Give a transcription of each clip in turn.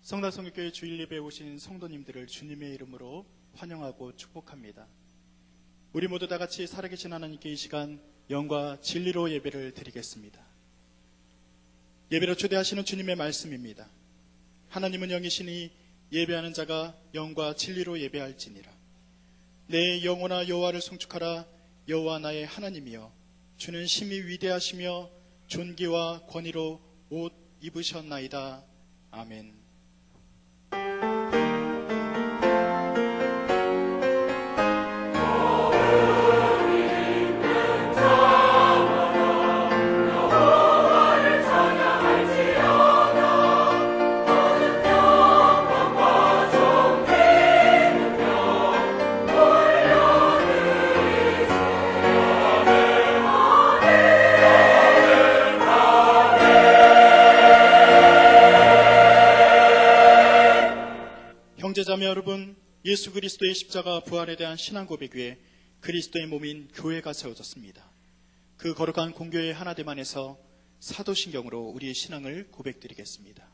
성달성교회 주일 예배에 오신 성도님들을 주님의 이름으로 환영하고 축복합니다. 우리 모두 다 같이 살아계신 하나님께 이 시간 영과 진리로 예배를 드리겠습니다. 예배로 초대하시는 주님의 말씀입니다. 하나님은 영이시니 예배하는 자가 영과 진리로 예배할지니라. 내 영혼아 여호와를 송축하라. 여호와 나의 하나님이여, 주는 심히 위대하시며 존귀와 권위로 옷 입으셨나이다. 아멘. 형제자매 여러분, 예수 그리스도의 십자가 부활에 대한 신앙 고백 위에 그리스도의 몸인 교회가 세워졌습니다. 그 거룩한 공교회 하나됨안에서 사도신경으로 우리의 신앙을 고백드리겠습니다.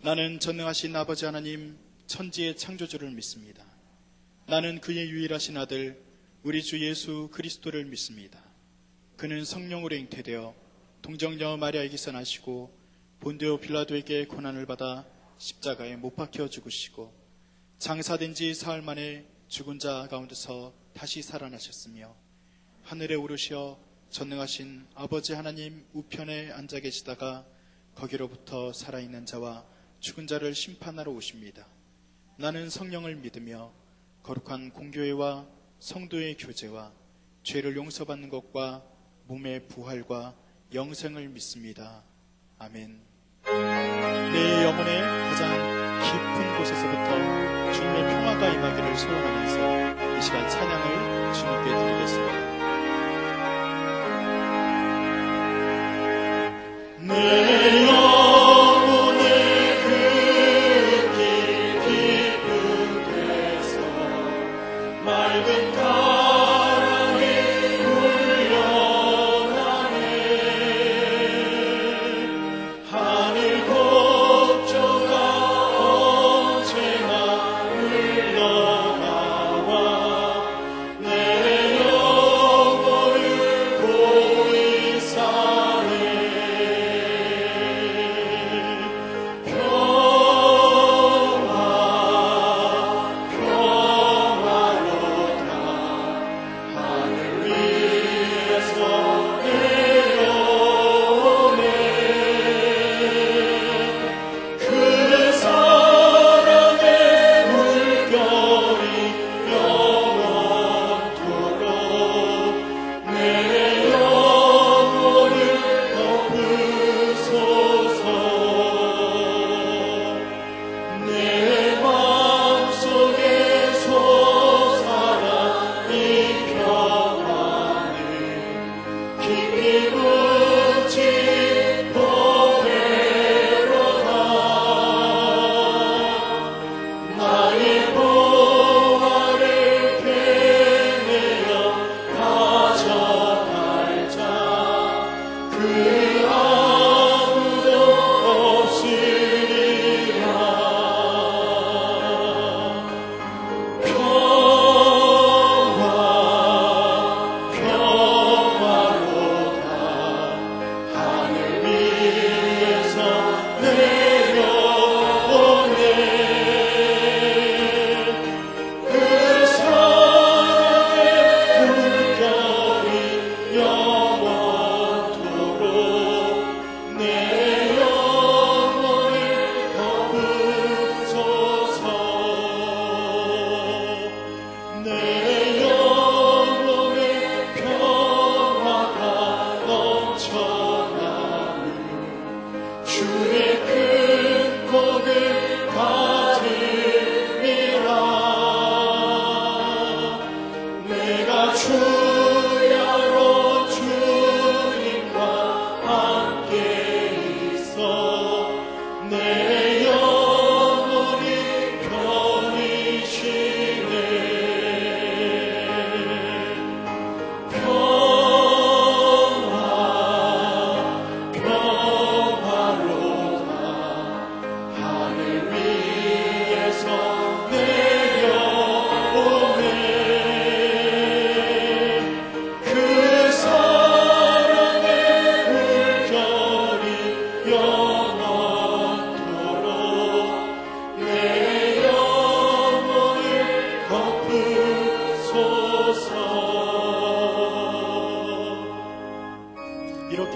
나는 전능하신 아버지 하나님 천지의 창조주를 믿습니다. 나는 그의 유일하신 아들 우리 주 예수 그리스도를 믿습니다. 그는 성령으로 잉태되어 동정녀 마리아에게서 나시고 본디오 빌라도에게 고난을 받아 십자가에 못 박혀 죽으시고 장사된 지 사흘 만에 죽은 자 가운데서 다시 살아나셨으며 하늘에 오르시어 전능하신 아버지 하나님 우편에 앉아 계시다가 거기로부터 살아있는 자와 죽은 자를 심판하러 오십니다. 나는 성령을 믿으며 거룩한 공교회와 성도의 교제와 죄를 용서받는 것과 몸의 부활과 영생을 믿습니다. 아멘. 내 영혼의 가장 깊은 곳에서부터 주님의 평화가 임하기를 소원하면서 이 시간 찬양을 주님께 드리겠습니다. 내 영혼의 그 깊은 데서 맑은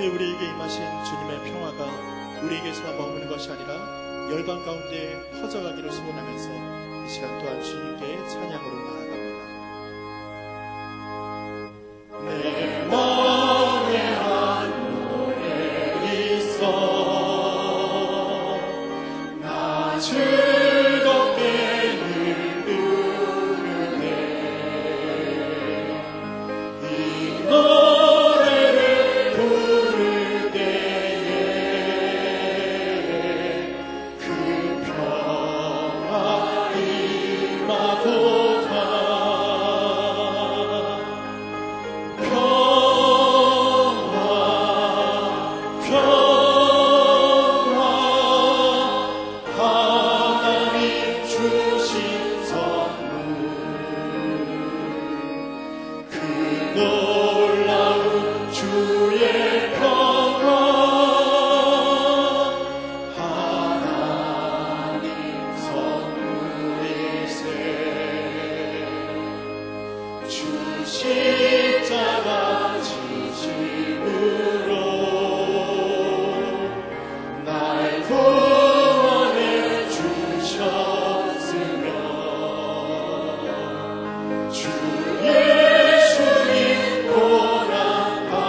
우리에게 임하신 주님의 평화가 우리에게서만 머무는 것이 아니라 열방 가운데 퍼져가기를 소원하면서 이 시간 또한 주님께 찬양으로 나아갑니다. 내 마음에 한 노래 있어 나 즐겁게 늘 부르네 이 노래를 부를 때에 그 평화 임하도다 하나님 주신 선물 그 놀라운 주의 평화 하나님 선물이세 주 십자가 지심으로 날 구원해 주셨으며 주 예수님 고난받아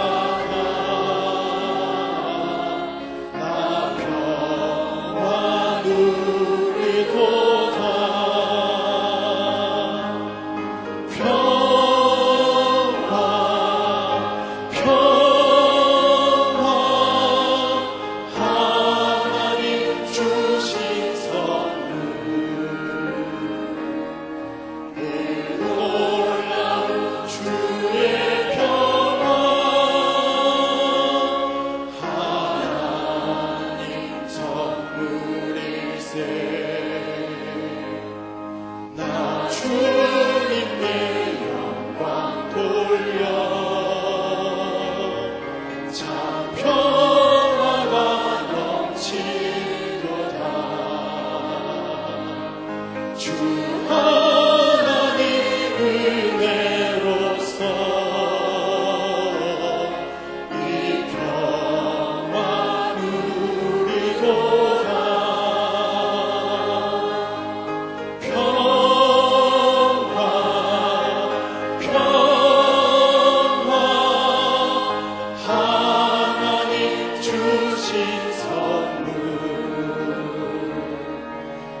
나 평화 누리도다 하나님 주신 선물 그 놀라운 주의 평화 하나님 선물이세 나 주님께 영광 돌려 참 평화가 넘치도다 주 하나님 은혜로서 이 평화 누리도다 하나님 주신 선물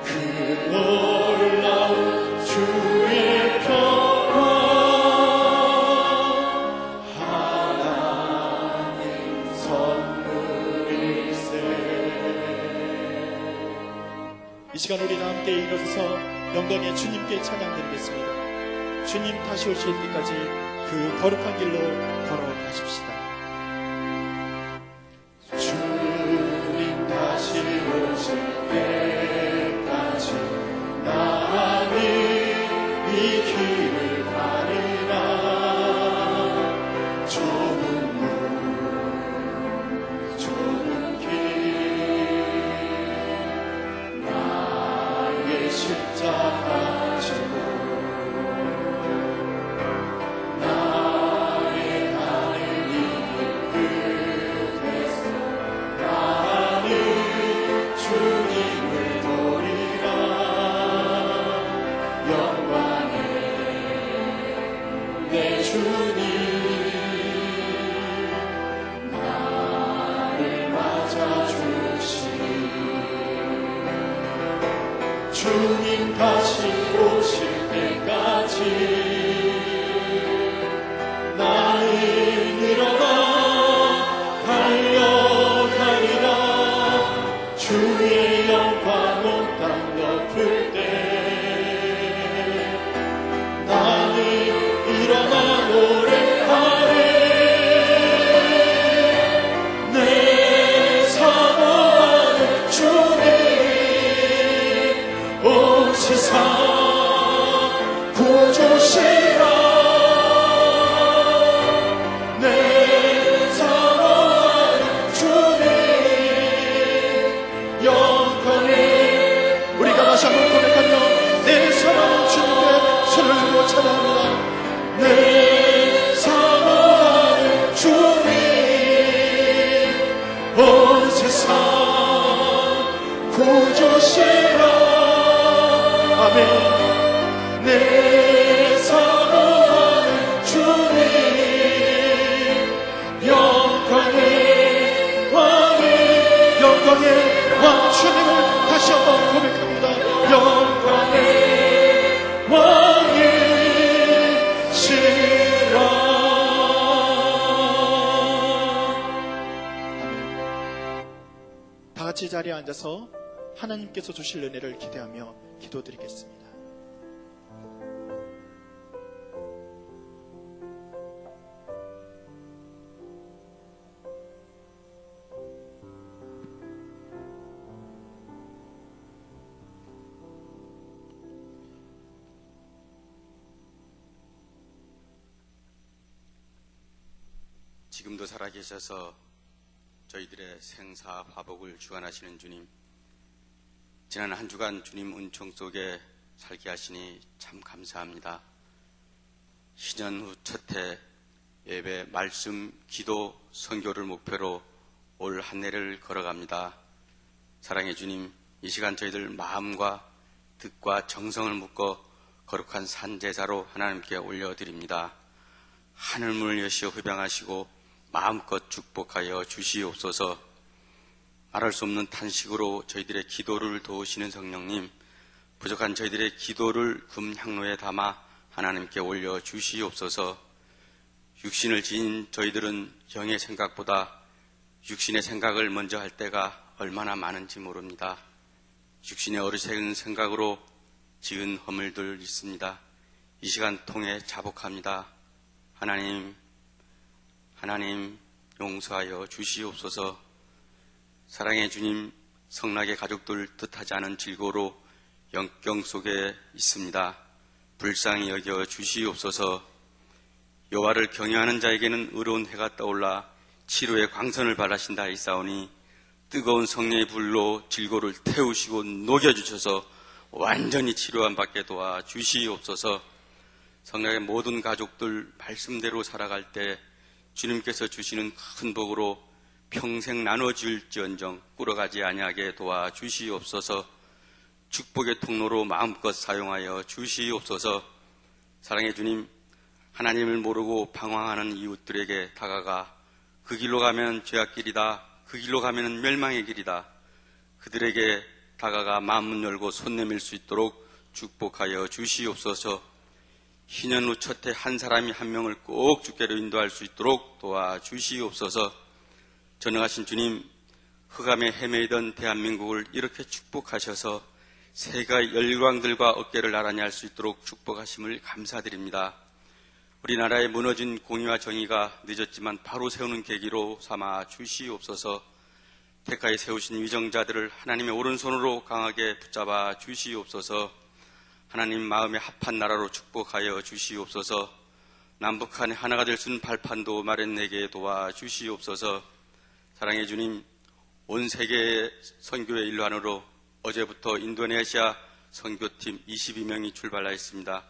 그 놀라운 주의 평화 하나님 선물이세 이 시간 우리는 함께 일어서서 영광의 주님께 찬양드리겠습니다. 주님 다시 오실 때까지 그 거룩한 길로 걸어가십시다. 주님 다시 오실 때까지 나는 이 길을 가리라 좁은 문 좁은 길 나의 십자가 지고 주님 다시 오실 때까지 나는 일어나 달려가리라 주의 영광 온 땅 덮을 때 나는 일어나 노래하리 내 사모하는 주님 온 세상 구주신 온 세상 구주시라. 아멘. 내 사랑하는 주님, 영광의 왕이, 영광의 왕 주님을 다시 한번 고백합니다. 영광의 왕이시라. 다 같이 자리에 앉아서 하나님께서 주실 은혜를 기대하며 기도드리겠습니다. 지금도 살아계셔서 저희들의 생사 화복을 주관하시는 주님, 지난 한 주간 주님 은총 속에 살게 하시니 참 감사합니다. 신년 후 첫 해 예배, 말씀, 기도, 선교를 목표로 올 한 해를 걸어갑니다. 사랑의 주님, 이 시간 저희들 마음과 뜻과 정성을 묶어 거룩한 산제사로 하나님께 올려드립니다. 하늘문을 여시어 흡양하시고 마음껏 축복하여 주시옵소서. 말할 수 없는 탄식으로 저희들의 기도를 도우시는 성령님, 부족한 저희들의 기도를 금향로에 담아 하나님께 올려주시옵소서. 육신을 지닌 저희들은 영의 생각보다 육신의 생각을 먼저 할 때가 얼마나 많은지 모릅니다. 육신의 어리석은 생각으로 지은 허물들 있습니다. 이 시간 통해 자복합니다. 하나님 용서하여 주시옵소서. 사랑의 주님, 성락의 가족들 뜻하지 않은 질고로 영경 속에 있습니다. 불쌍히 여겨 주시옵소서. 여호와를 경외하는 자에게는 의로운 해가 떠올라 치료의 광선을 발하신다 하였사오니 뜨거운 성령의 불로 질고를 태우시고 녹여주셔서 완전히 치료한 받게 도와 주시옵소서. 성락의 모든 가족들 말씀대로 살아갈 때 주님께서 주시는 큰 복으로 평생 나눠줄지언정 꿇어가지 아니하게 도와 주시옵소서. 축복의 통로로 마음껏 사용하여 주시옵소서. 사랑의 주님, 하나님을 모르고 방황하는 이웃들에게 다가가 그 길로 가면 죄악길이다, 그 길로 가면 멸망의 길이다, 그들에게 다가가 마음문 열고 손 내밀 수 있도록 축복하여 주시옵소서. 희년 후 첫 해 한 사람이 한 명을 꼭 주께로 인도할 수 있도록 도와주시옵소서. 전능하신 주님, 흑암에 헤매이던 대한민국을 이렇게 축복하셔서 세계 열강들과 어깨를 나란히 할 수 있도록 축복하심을 감사드립니다. 우리나라의 무너진 공의와 정의가 늦었지만 바로 세우는 계기로 삼아 주시옵소서. 택하에 세우신 위정자들을 하나님의 오른손으로 강하게 붙잡아 주시옵소서. 하나님 마음에 합한 나라로 축복하여 주시옵소서. 남북한의 하나가 될 수 있는 발판도 마련내게 도와주시옵소서. 사랑의 주님, 온 세계의 선교의 일환으로 어제부터 인도네시아 선교팀 22명이 출발하였습니다.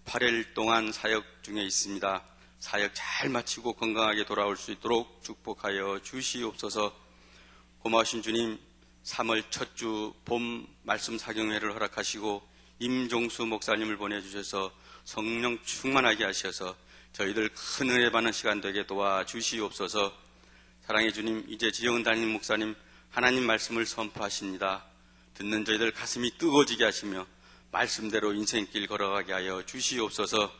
8일 동안 사역 중에 있습니다. 사역 잘 마치고 건강하게 돌아올 수 있도록 축복하여 주시옵소서. 고마우신 주님, 3월 첫 주 봄 말씀 사경회를 허락하시고 임종수 목사님을 보내주셔서 성령 충만하게 하셔서 저희들 큰 은혜 받는 시간 되게 도와주시옵소서. 사랑의 주님, 이제 지영은 담임 목사님 하나님 말씀을 선포하십니다. 듣는 저희들 가슴이 뜨거워지게 하시며 말씀대로 인생길 걸어가게 하여 주시옵소서.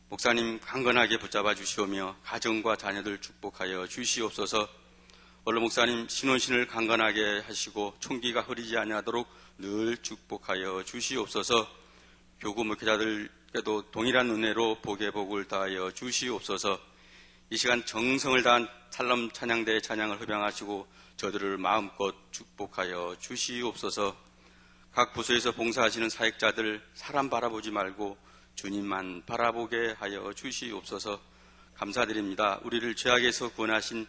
목사님 강건하게 붙잡아 주시오며 가정과 자녀들 축복하여 주시옵소서. 원로 목사님 신혼신을 강건하게 하시고 총기가 흐리지 아니하도록 늘 축복하여 주시옵소서. 교구 목회자들께도 동일한 은혜로 복의 복을 다하여 주시옵소서. 이 시간 정성을 다한 살람 찬양대의 찬양을 흡양하시고 저들을 마음껏 축복하여 주시옵소서. 각 부서에서 봉사하시는 사역자들 사람 바라보지 말고 주님만 바라보게 하여 주시옵소서. 감사드립니다. 우리를 죄악에서 구원하신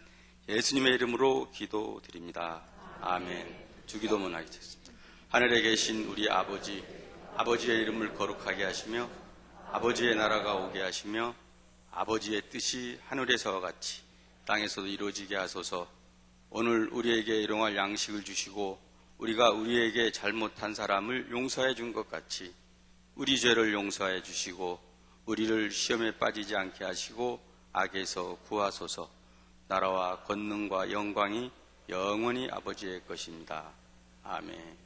예수님의 이름으로 기도드립니다. 아멘. 주기도문 하겠습니다. 하늘에 계신 우리 아버지, 아버지의 이름을 거룩하게 하시며 아버지의 나라가 오게 하시며 아버지의 뜻이 하늘에서와 같이 땅에서도 이루어지게 하소서. 오늘 우리에게 일용할 양식을 주시고 우리가 우리에게 잘못한 사람을 용서해 준 것 같이 우리 죄를 용서해 주시고 우리를 시험에 빠지지 않게 하시고 악에서 구하소서. 나라와 권능과 영광이 영원히 아버지의 것입니다. 아멘.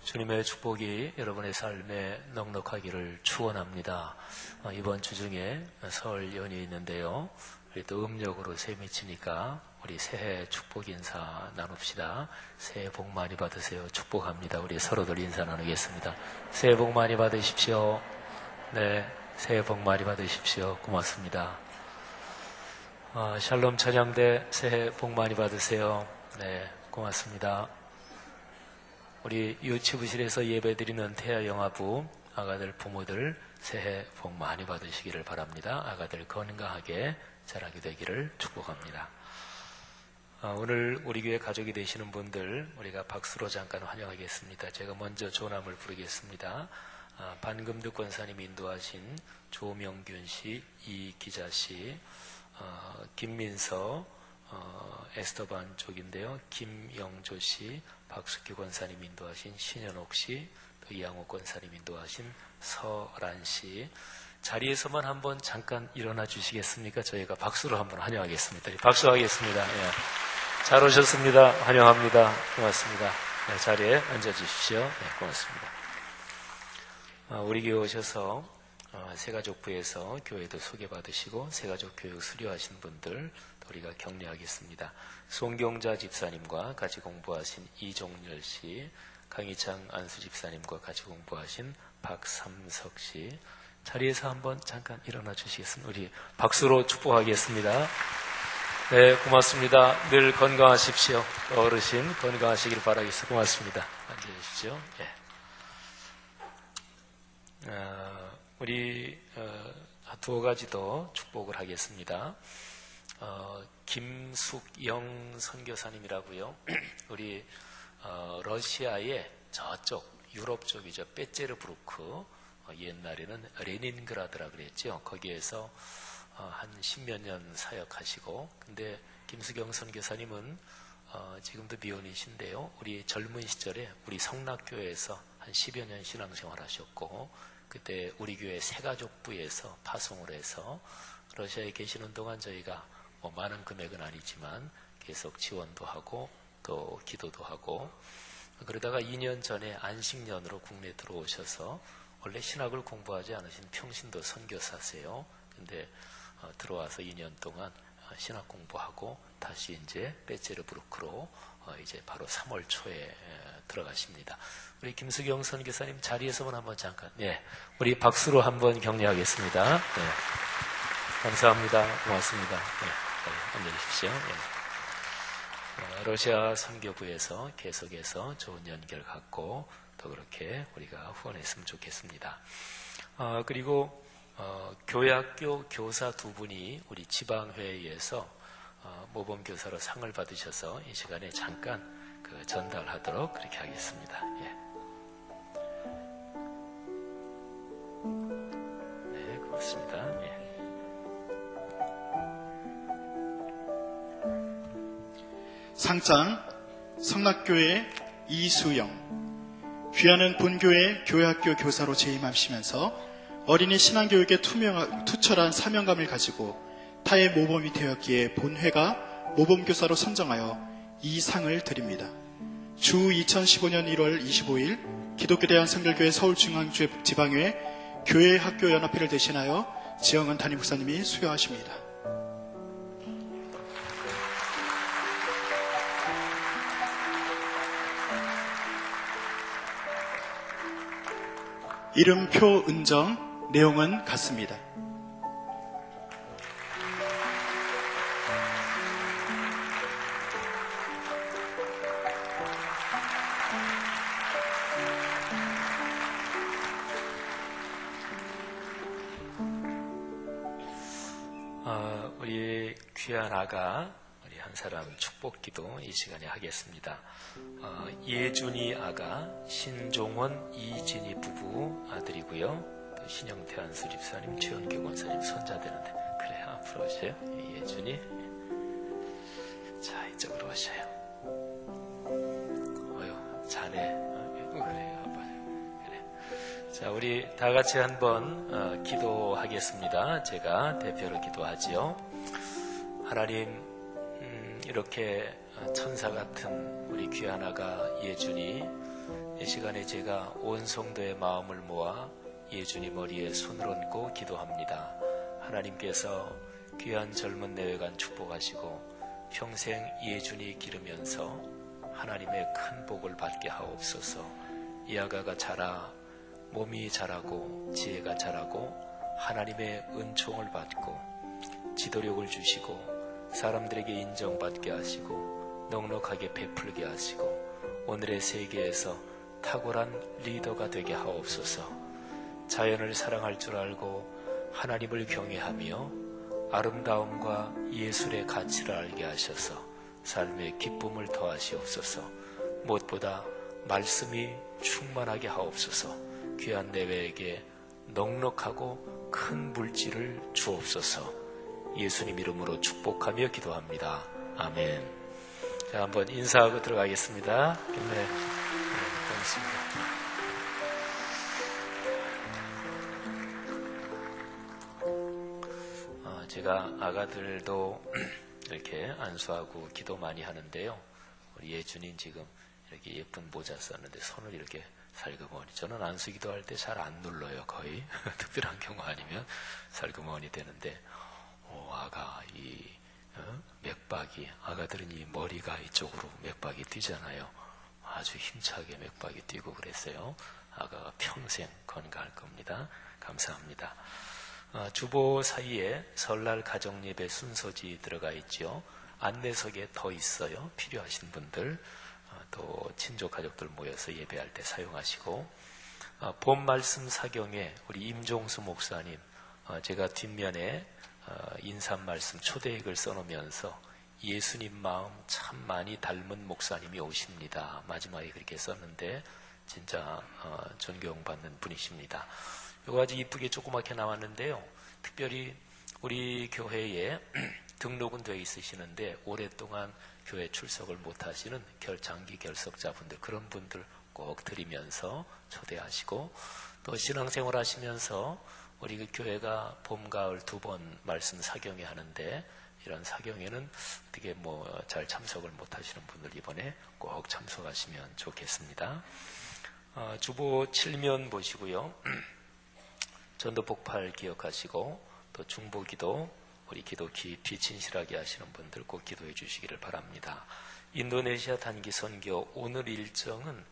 주님의 축복이 여러분의 삶에 넉넉하기를 축원합니다. 이번 주 중에 설 연휴 있는데요. 우리 또 음력으로 새 미치니까 우리 새해 축복 인사 나눕시다. 새해 복 많이 받으세요. 축복합니다. 우리 서로들 인사 나누겠습니다. 새해 복 많이 받으십시오. 네, 새해 복 많이 받으십시오. 고맙습니다. 샬롬 찬양대 새해 복 많이 받으세요. 네, 고맙습니다. 우리 유치부실에서 예배드리는 태아영아부 아가들 부모들 새해 복 많이 받으시기를 바랍니다. 아가들 건강하게 자라게 되기를 축복합니다. 오늘 우리 교회 가족이 되시는 분들 우리가 박수로 잠깐 환영하겠습니다. 제가 먼저 조남을 부르겠습니다. 반금득 권사님 인도하신 조명균 씨, 이기자 씨, 김민서, 에스터반 쪽인데요. 김영조 씨, 박숙규 권사님 인도하신 신현옥 씨, 또 이양호 권사님 인도하신 서란 씨. 자리에서만 한번 잠깐 일어나 주시겠습니까? 저희가 박수로 한번 환영하겠습니다. 박수하겠습니다. 예. 잘 오셨습니다. 환영합니다. 고맙습니다. 네, 자리에 앉아주십시오. 네, 고맙습니다. 우리 교회 오셔서 새가족부에서 교회도 소개받으시고 새가족 교육 수료하신 분들 우리가 격려하겠습니다. 송경자 집사님과 같이 공부하신 이종열 씨, 강희창 안수 집사님과 같이 공부하신 박삼석 씨. 자리에서 한번 잠깐 일어나 주시겠습니다. 우리 박수로 축복하겠습니다. 네, 고맙습니다. 늘 건강하십시오. 어르신 건강하시길 바라겠습니다. 고맙습니다. 앉아주십시오. 네. 우리 두어 가지 더 축복을 하겠습니다. 김숙영 선교사님이라고요. 우리 러시아의 저쪽 유럽 쪽이죠. 베제르부르크, 옛날에는 레닌그라드라 그랬죠. 거기에서 한 10몇 년 사역하시고, 근데 김수경 선교사님은 지금도 미혼이신데요. 우리 젊은 시절에 우리 성락교회에서 한 10여 년 신앙생활 하셨고, 그때 우리 교회 새가족부에서 파송을 해서 러시아에 계시는 동안 저희가 많은 금액은 아니지만 계속 지원도 하고 또 기도도 하고, 그러다가 2년 전에 안식년으로 국내에 들어오셔서 원래 신학을 공부하지 않으신 평신도 선교사세요. 근데 들어와서 2년 동안 신학 공부하고 다시 이제 베제르부르크로 이제 바로 3월 초에 들어가십니다. 우리 김수경 선교사님 자리에서만 한번 잠깐, 네, 우리 박수로 한번 격려하겠습니다. 네. 감사합니다. 고맙습니다. 네, 앉아주십시오. 네. 러시아 선교부에서 계속해서 좋은 연결 갖고 또 그렇게 우리가 후원했으면 좋겠습니다. 그리고 교회학교 교사 두 분이 우리 지방회의에서 모범교사로 상을 받으셔서 이 시간에 잠깐 전달하도록 그렇게 하겠습니다. 예. 네, 고맙습니다. 예. 상장 성락교회 이수영. 귀하는 본교회 교회학교 교사로 재임하시면서 어린이 신앙교육에 투철한 사명감을 가지고 타의 모범이 되었기에 본회가 모범교사로 선정하여 이 상을 드립니다. 주 2015년 1월 25일 기독교대한성결교회 서울중앙지방회 교회학교연합회를 대신하여 지영은 담임 목사님이 수여하십니다. 이름표 은정, 내용은 같습니다. 우리 귀한 아가, 우리 한 사람 축복기도 이 시간에 하겠습니다. 예준이 아가, 신종원, 이진희 부부 아들이고요. 또 신영태 안수 집사님, 최원규 권사님 손자 되는데, 그래 앞으로 오세요. 예준이. 자, 이쪽으로 오셔요. 어휴, 자네. 그래, 아빠. 그래. 자, 우리 다 같이 한번 기도하겠습니다. 제가 대표로 기도하지요. 하나님, 이렇게 천사 같은 우리 귀한 아가 예준이, 이 시간에 제가 온 성도의 마음을 모아 예준이 머리에 손을 얹고 기도합니다. 하나님께서 귀한 젊은 내외간 축복하시고 평생 예준이 기르면서 하나님의 큰 복을 받게 하옵소서. 이 아가가 자라 몸이 자라고 지혜가 자라고 하나님의 은총을 받고 지도력을 주시고 사람들에게 인정받게 하시고 넉넉하게 베풀게 하시고 오늘의 세계에서 탁월한 리더가 되게 하옵소서. 자연을 사랑할 줄 알고 하나님을 경외하며 아름다움과 예술의 가치를 알게 하셔서 삶의 기쁨을 더하시옵소서. 무엇보다 말씀이 충만하게 하옵소서. 귀한 내외에게 넉넉하고 큰 물질을 주옵소서. 예수님 이름으로 축복하며 기도합니다. 아멘. 자, 한번 인사하고 들어가겠습니다. 네, 고맙습니다. 제가 아가들도 이렇게 안수하고 기도 많이 하는데요. 우리 예준이 지금 이렇게 예쁜 모자 썼는데 손을 이렇게 살그머니. 저는 안수 기도할 때 잘 안 눌러요, 거의. 특별한 경우 아니면 살그머니 되는데, 아가, 맥박이, 아가들은 이 머리가 이쪽으로 맥박이 뛰잖아요. 아주 힘차게 맥박이 뛰고 그랬어요. 아가가 평생 건강할 겁니다. 감사합니다. 주보 사이에 설날 가정예배 순서지 들어가 있죠. 안내석에 더 있어요. 필요하신 분들, 또 친족 가족들 모여서 예배할 때 사용하시고, 본 말씀 사경에 우리 임종수 목사님, 제가 뒷면에 인삼 말씀 초대액을 써놓으면서 예수님 마음 참 많이 닮은 목사님이 오십니다. 마지막에 그렇게 썼는데 진짜 존경받는 분이십니다. 이거 아주 이쁘게 조그맣게 나왔는데요. 특별히 우리 교회에 등록은 되어 있으시는데 오랫동안 교회 출석을 못하시는 장기 결석자분들, 그런 분들 꼭 드리면서 초대하시고, 또 신앙생활 하시면서 우리 그 교회가 봄, 가을 2번 말씀 사경회 하는데, 이런 사경회는 어떻게 잘 참석을 못하시는 분들 이번에 꼭 참석하시면 좋겠습니다. 주보 7면 보시고요. 전도 폭발 기억하시고, 또 중보기도, 우리 기도 깊이 진실하게 하시는 분들 꼭 기도해 주시기를 바랍니다. 인도네시아 단기 선교 오늘 일정은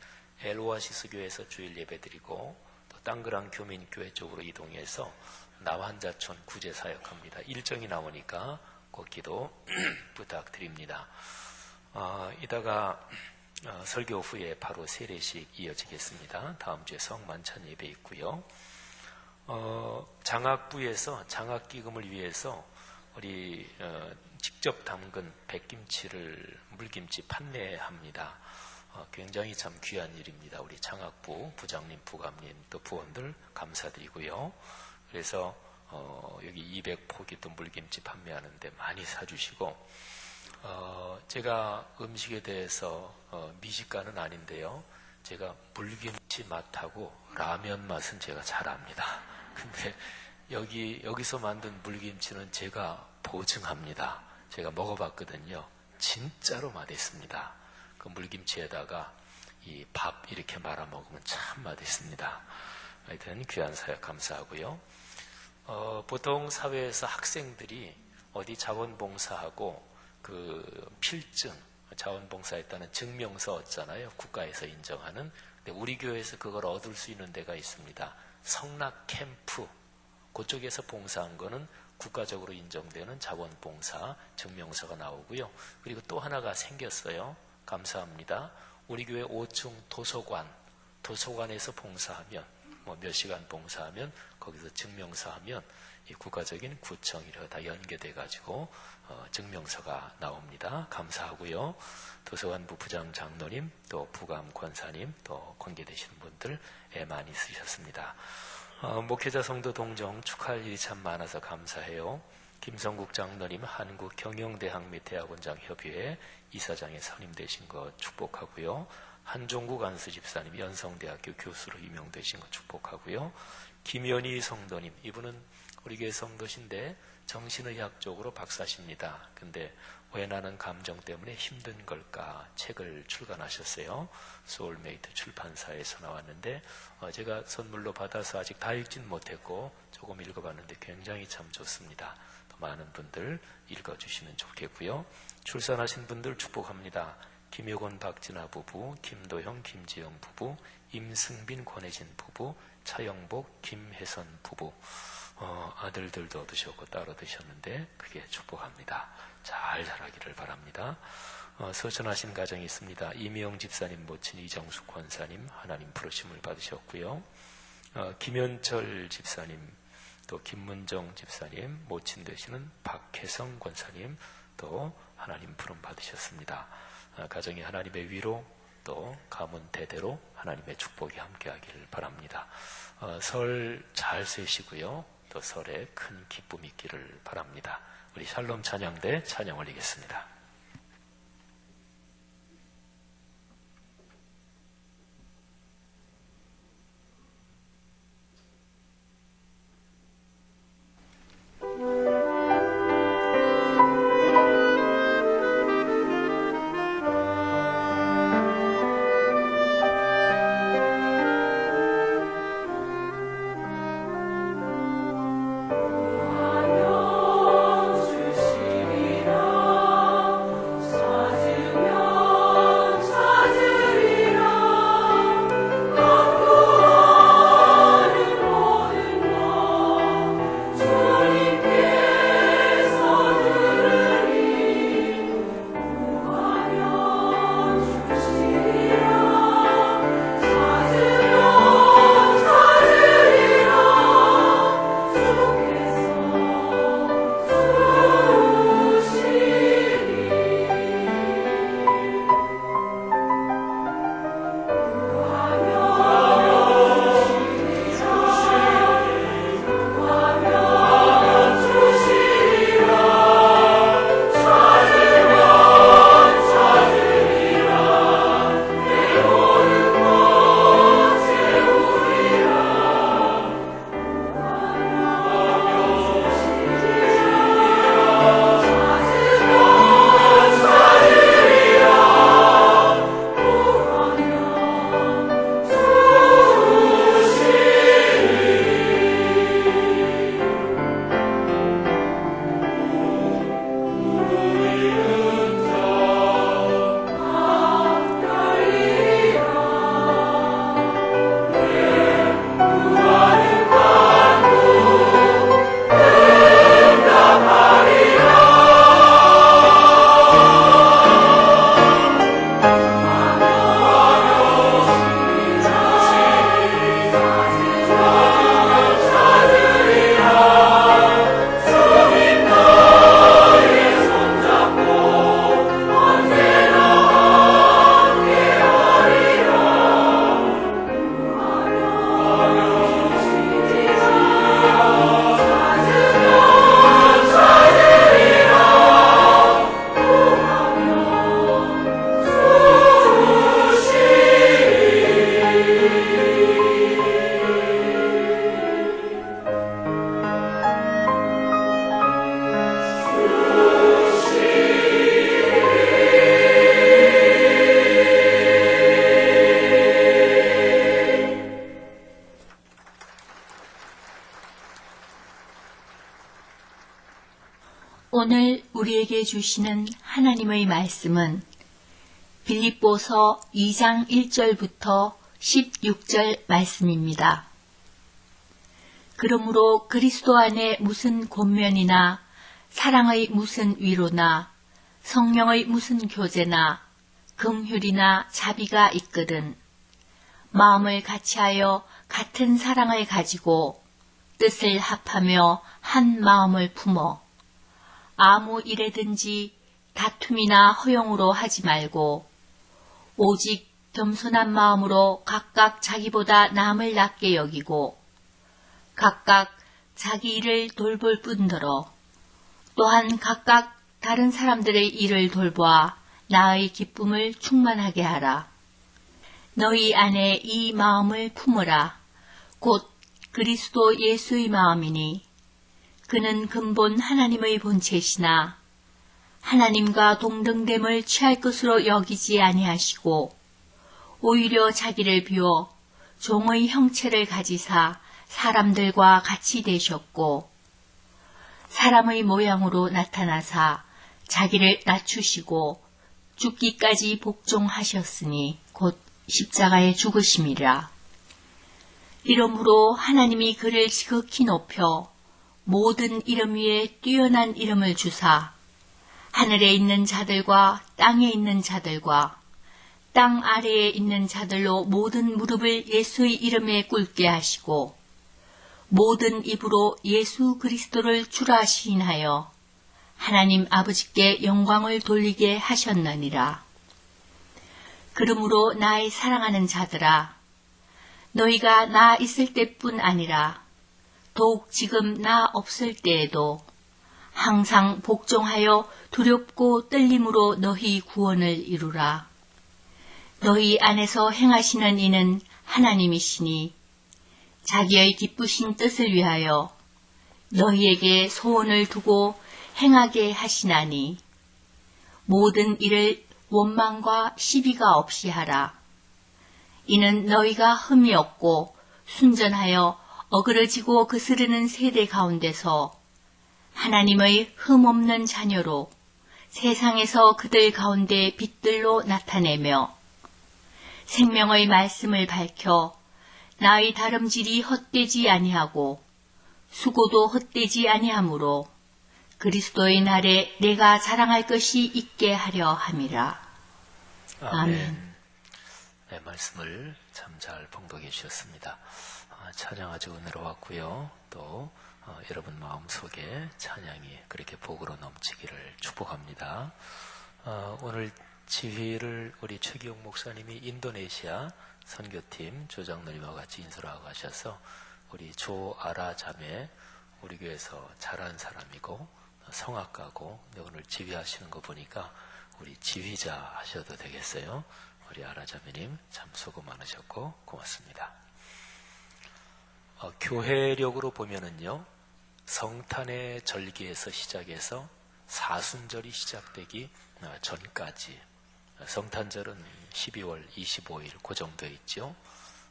엘오아시스 교회에서 주일 예배드리고, 또 땅그랑 교민교회 쪽으로 이동해서 나환자촌 구제 사역합니다. 일정이 나오니까 꼭 기도 부탁드립니다. 이따가 설교 후에 바로 세례식 이어지겠습니다. 다음 주에 성만찬 예배 있고요. 장학부에서 장학기금을 위해서 우리 직접 담근 백김치를 물김치 판매합니다. 굉장히 참 귀한 일입니다. 우리 장학부 부장님, 부감님, 또 부원들 감사드리고요. 그래서 여기 200포기 또 물김치 판매하는데 많이 사주시고, 제가 음식에 대해서 미식가는 아닌데요. 제가 물김치 맛하고 라면 맛은 제가 잘 압니다. 근데 여기서 만든 물김치는 제가 보증합니다. 제가 먹어봤거든요. 진짜로 맛있습니다. 그 물김치에다가 이 밥 이렇게 말아 먹으면 참 맛있습니다. 하여튼 귀한 사역 감사하고요. 보통 사회에서 학생들이 어디 자원봉사하고 그 필증, 자원봉사했다는 증명서 얻잖아요. 국가에서 인정하는 근데 우리 교회에서 그걸 얻을 수 있는 데가 있습니다. 성락 캠프, 그쪽에서 봉사한 거는 국가적으로 인정되는 자원봉사 증명서가 나오고요. 그리고 또 하나가 생겼어요. 감사합니다. 우리 교회 5층 도서관에서 봉사하면 몇 시간 봉사하면 거기서 증명서 하면 이 국가적인 구청 이런 다 연계돼 가지고 증명서가 나옵니다. 감사하고요. 도서관부 부장 장로님, 또 부감 권사님, 또 관계되시는 분들 많이 쓰셨습니다. 목회자 성도 동정 축하할 일이 참 많아서 감사해요. 김성국 장로님 한국경영대학 및 대학원장 협의회 이사장에 선임되신 거 축복하고요. 한종국 안수 집사님 연성대학교 교수로 임명되신 거 축복하고요. 김연희 성도님, 이분은 우리 교회 성도신데 정신의학적으로 박사십니다. 근데 왜 나는 감정 때문에 힘든 걸까 책을 출간하셨어요. 소울메이트 출판사에서 나왔는데 제가 선물로 받아서 아직 다 읽진 못했고 조금 읽어봤는데 굉장히 참 좋습니다. 더 많은 분들 읽어주시면 좋겠고요. 출산하신 분들 축복합니다. 김효건 박진아 부부, 김도형 김지영 부부, 임승빈 권혜진 부부, 차영복 김혜선 부부, 아들들도 얻으셨고 따로 드셨는데 그게 축복합니다. 잘 자라기를 바랍니다. 서천하신 가정이 있습니다. 이미영 집사님 모친 이정숙 권사님 하나님 부르심을 받으셨고요. 김현철 집사님, 또 김문정 집사님 모친 되시는 박혜성 권사님 또 하나님 부름 받으셨습니다. 가정이 하나님의 위로 또 가문 대대로 하나님의 축복이 함께하기를 바랍니다. 설 잘 세시고요. 또 설에 큰 기쁨이 있기를 바랍니다. 우리 샬롬 찬양대 찬양 올리겠습니다. 오늘 우리에게 주시는 하나님의 말씀은 빌립보서 2장 1절부터 16절 말씀입니다. 그러므로 그리스도 안에 무슨 권면이나 사랑의 무슨 위로나 성령의 무슨 교제나 긍휼이나 자비가 있거든 마음을 같이하여 같은 사랑을 가지고 뜻을 합하며 한 마음을 품어 아무 일에든지 다툼이나 허용으로 하지 말고 오직 겸손한 마음으로 각각 자기보다 남을 낮게 여기고 각각 자기 일을 돌볼 뿐더러 또한 각각 다른 사람들의 일을 돌보아 나의 기쁨을 충만하게 하라. 너희 안에 이 마음을 품으라. 곧 그리스도 예수의 마음이니 그는 근본 하나님의 본체시나 하나님과 동등됨을 취할 것으로 여기지 아니하시고 오히려 자기를 비워 종의 형체를 가지사 사람들과 같이 되셨고 사람의 모양으로 나타나사 자기를 낮추시고 죽기까지 복종하셨으니 곧 십자가에 죽으심이라. 이러므로 하나님이 그를 지극히 높여 모든 이름 위에 뛰어난 이름을 주사 하늘에 있는 자들과 땅에 있는 자들과 땅 아래에 있는 자들로 모든 무릎을 예수의 이름에 꿇게 하시고 모든 입으로 예수 그리스도를 주라 시인하여 하나님 아버지께 영광을 돌리게 하셨느니라. 그러므로 나의 사랑하는 자들아 너희가 나 있을 때뿐 아니라 더욱 지금 나 없을 때에도 항상 복종하여 두렵고 떨림으로 너희 구원을 이루라. 너희 안에서 행하시는 이는 하나님이시니 자기의 기쁘신 뜻을 위하여 너희에게 소원을 두고 행하게 하시나니 모든 일을 원망과 시비가 없이 하라. 이는 너희가 흠이 없고 순전하여 어그러지고 거스르는 세대 가운데서 하나님의 흠 없는 자녀로 세상에서 그들 가운데 빛들로 나타내며 생명의 말씀을 밝혀 나의 다름질이 헛되지 아니하고 수고도 헛되지 아니하므로 그리스도의 날에 내가 자랑할 것이 있게 하려 함이라. 아멘. 네, 말씀을 참 잘 봉독해 주셨습니다. 찬양 아주 은혜로웠고요. 또 여러분 마음속에 찬양이 그렇게 복으로 넘치기를 축복합니다. 오늘 지휘를 우리 최기용 목사님이 인도네시아 선교팀 조장로님과 같이 인솔 하고 가셔서 우리 조아라 자매 우리 교회에서 잘한 사람이고 성악가고 오늘 지휘하시는 거 보니까 우리 지휘자 하셔도 되겠어요. 우리 아라 자매님 참 수고 많으셨고 고맙습니다. 교회력으로 보면은요 성탄의 절기에서 시작해서 사순절이 시작되기 전까지 성탄절은 12월 25일 고정되어 있죠.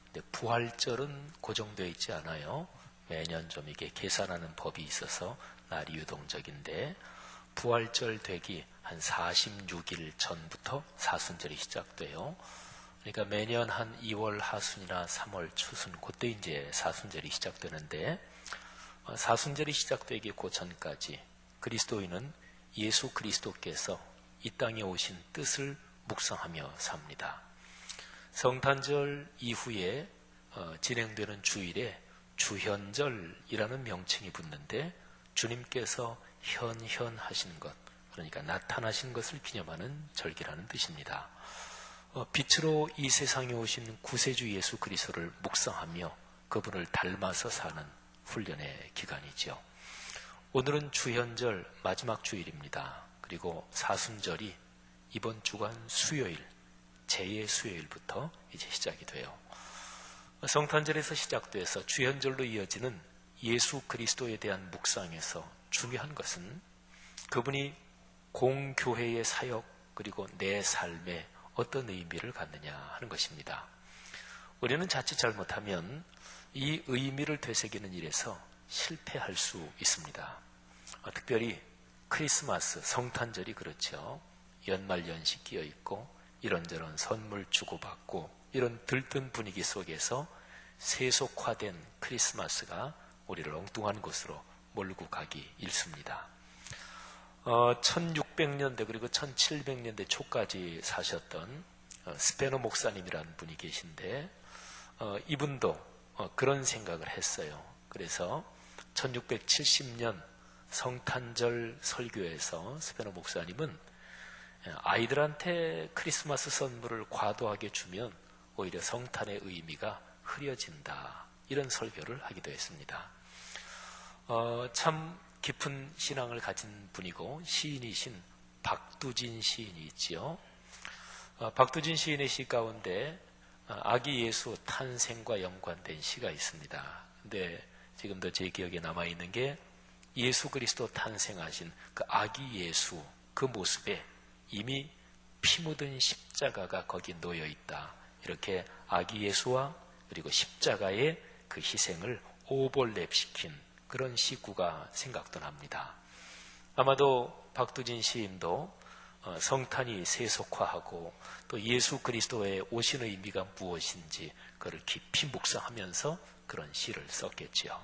근데 부활절은 고정되어 있지 않아요. 매년 좀 이게 계산하는 법이 있어서 날이 유동적인데 부활절 되기 한 46일 전부터 사순절이 시작돼요. 그러니까 매년 한 2월 하순이나 3월 추순 그때 이제 사순절이 시작되는데 사순절이 시작되기 그 전까지 그리스도인은 예수 그리스도께서 이 땅에 오신 뜻을 묵상하며 삽니다. 성탄절 이후에 진행되는 주일에 주현절이라는 명칭이 붙는데 주님께서 현현하신 것, 그러니까 나타나신 것을 기념하는 절기라는 뜻입니다. 빛으로 이 세상에 오신 구세주 예수 그리스도를 묵상하며 그분을 닮아서 사는 훈련의 기간이죠. 오늘은 주현절 마지막 주일입니다. 그리고 사순절이 이번 주간 수요일, 제2의 수요일부터 이제 시작이 돼요. 성탄절에서 시작돼서 주현절로 이어지는 예수 그리스도에 대한 묵상에서 중요한 것은 그분이 공교회의 사역 그리고 내 삶에 어떤 의미를 갖느냐 하는 것입니다. 우리는 자칫 잘못하면 이 의미를 되새기는 일에서 실패할 수 있습니다. 특별히 크리스마스, 성탄절이 그렇죠. 연말 연시 끼어 있고 이런저런 선물 주고받고 이런 들뜬 분위기 속에서 세속화된 크리스마스가 우리를 엉뚱한 곳으로 몰고 가기 일쑤입니다. 1600년대 그리고 1700년대 초까지 사셨던 스페너 목사님이라는 분이 계신데 이분도 그런 생각을 했어요. 그래서 1670년 성탄절 설교에서 스페너 목사님은 아이들한테 크리스마스 선물을 과도하게 주면 오히려 성탄의 의미가 흐려진다, 이런 설교를 하기도 했습니다. 참 깊은 신앙을 가진 분이고 시인이신 박두진 시인이 있지요. 박두진 시인의 시 가운데 아기 예수 탄생과 연관된 시가 있습니다. 근데 지금도 제 기억에 남아있는 게 예수 그리스도 탄생하신 그 아기 예수, 그 모습에 이미 피 묻은 십자가가 거기 놓여 있다. 이렇게 아기 예수와 그리고 십자가의 그 희생을 오버랩시킨 그런 시구가 생각도 납니다. 아마도 박두진 시인도 성탄이 세속화하고 또 예수 그리스도의 오신 의미가 무엇인지 그를 깊이 묵상하면서 그런 시를 썼겠지요.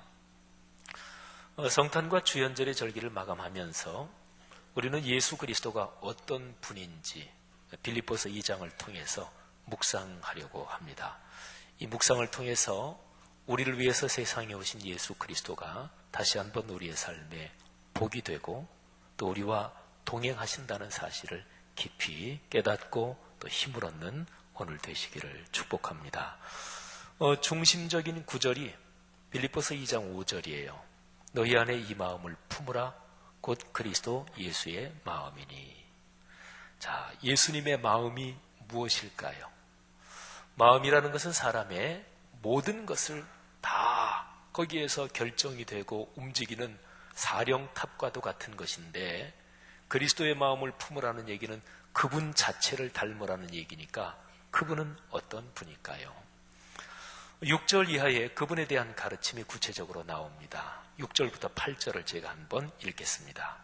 성탄과 주연절의 절기를 마감하면서 우리는 예수 그리스도가 어떤 분인지 빌립보서 2장을 통해서 묵상하려고 합니다. 이 묵상을 통해서 우리를 위해서 세상에 오신 예수 그리스도가 다시 한번 우리의 삶에 복이 되고 또 우리와 동행하신다는 사실을 깊이 깨닫고 또 힘을 얻는 오늘 되시기를 축복합니다. 중심적인 구절이 빌립보서 2장 5절이에요. 너희 안에 이 마음을 품으라 곧 그리스도 예수의 마음이니. 자, 예수님의 마음이 무엇일까요? 마음이라는 것은 사람의 모든 것을 다 거기에서 결정이 되고 움직이는 사령탑과도 같은 것인데, 그리스도의 마음을 품으라는 얘기는 그분 자체를 닮으라는 얘기니까 그분은 어떤 분일까요? 6절 이하에 그분에 대한 가르침이 구체적으로 나옵니다. 6절부터 8절을 제가 한번 읽겠습니다.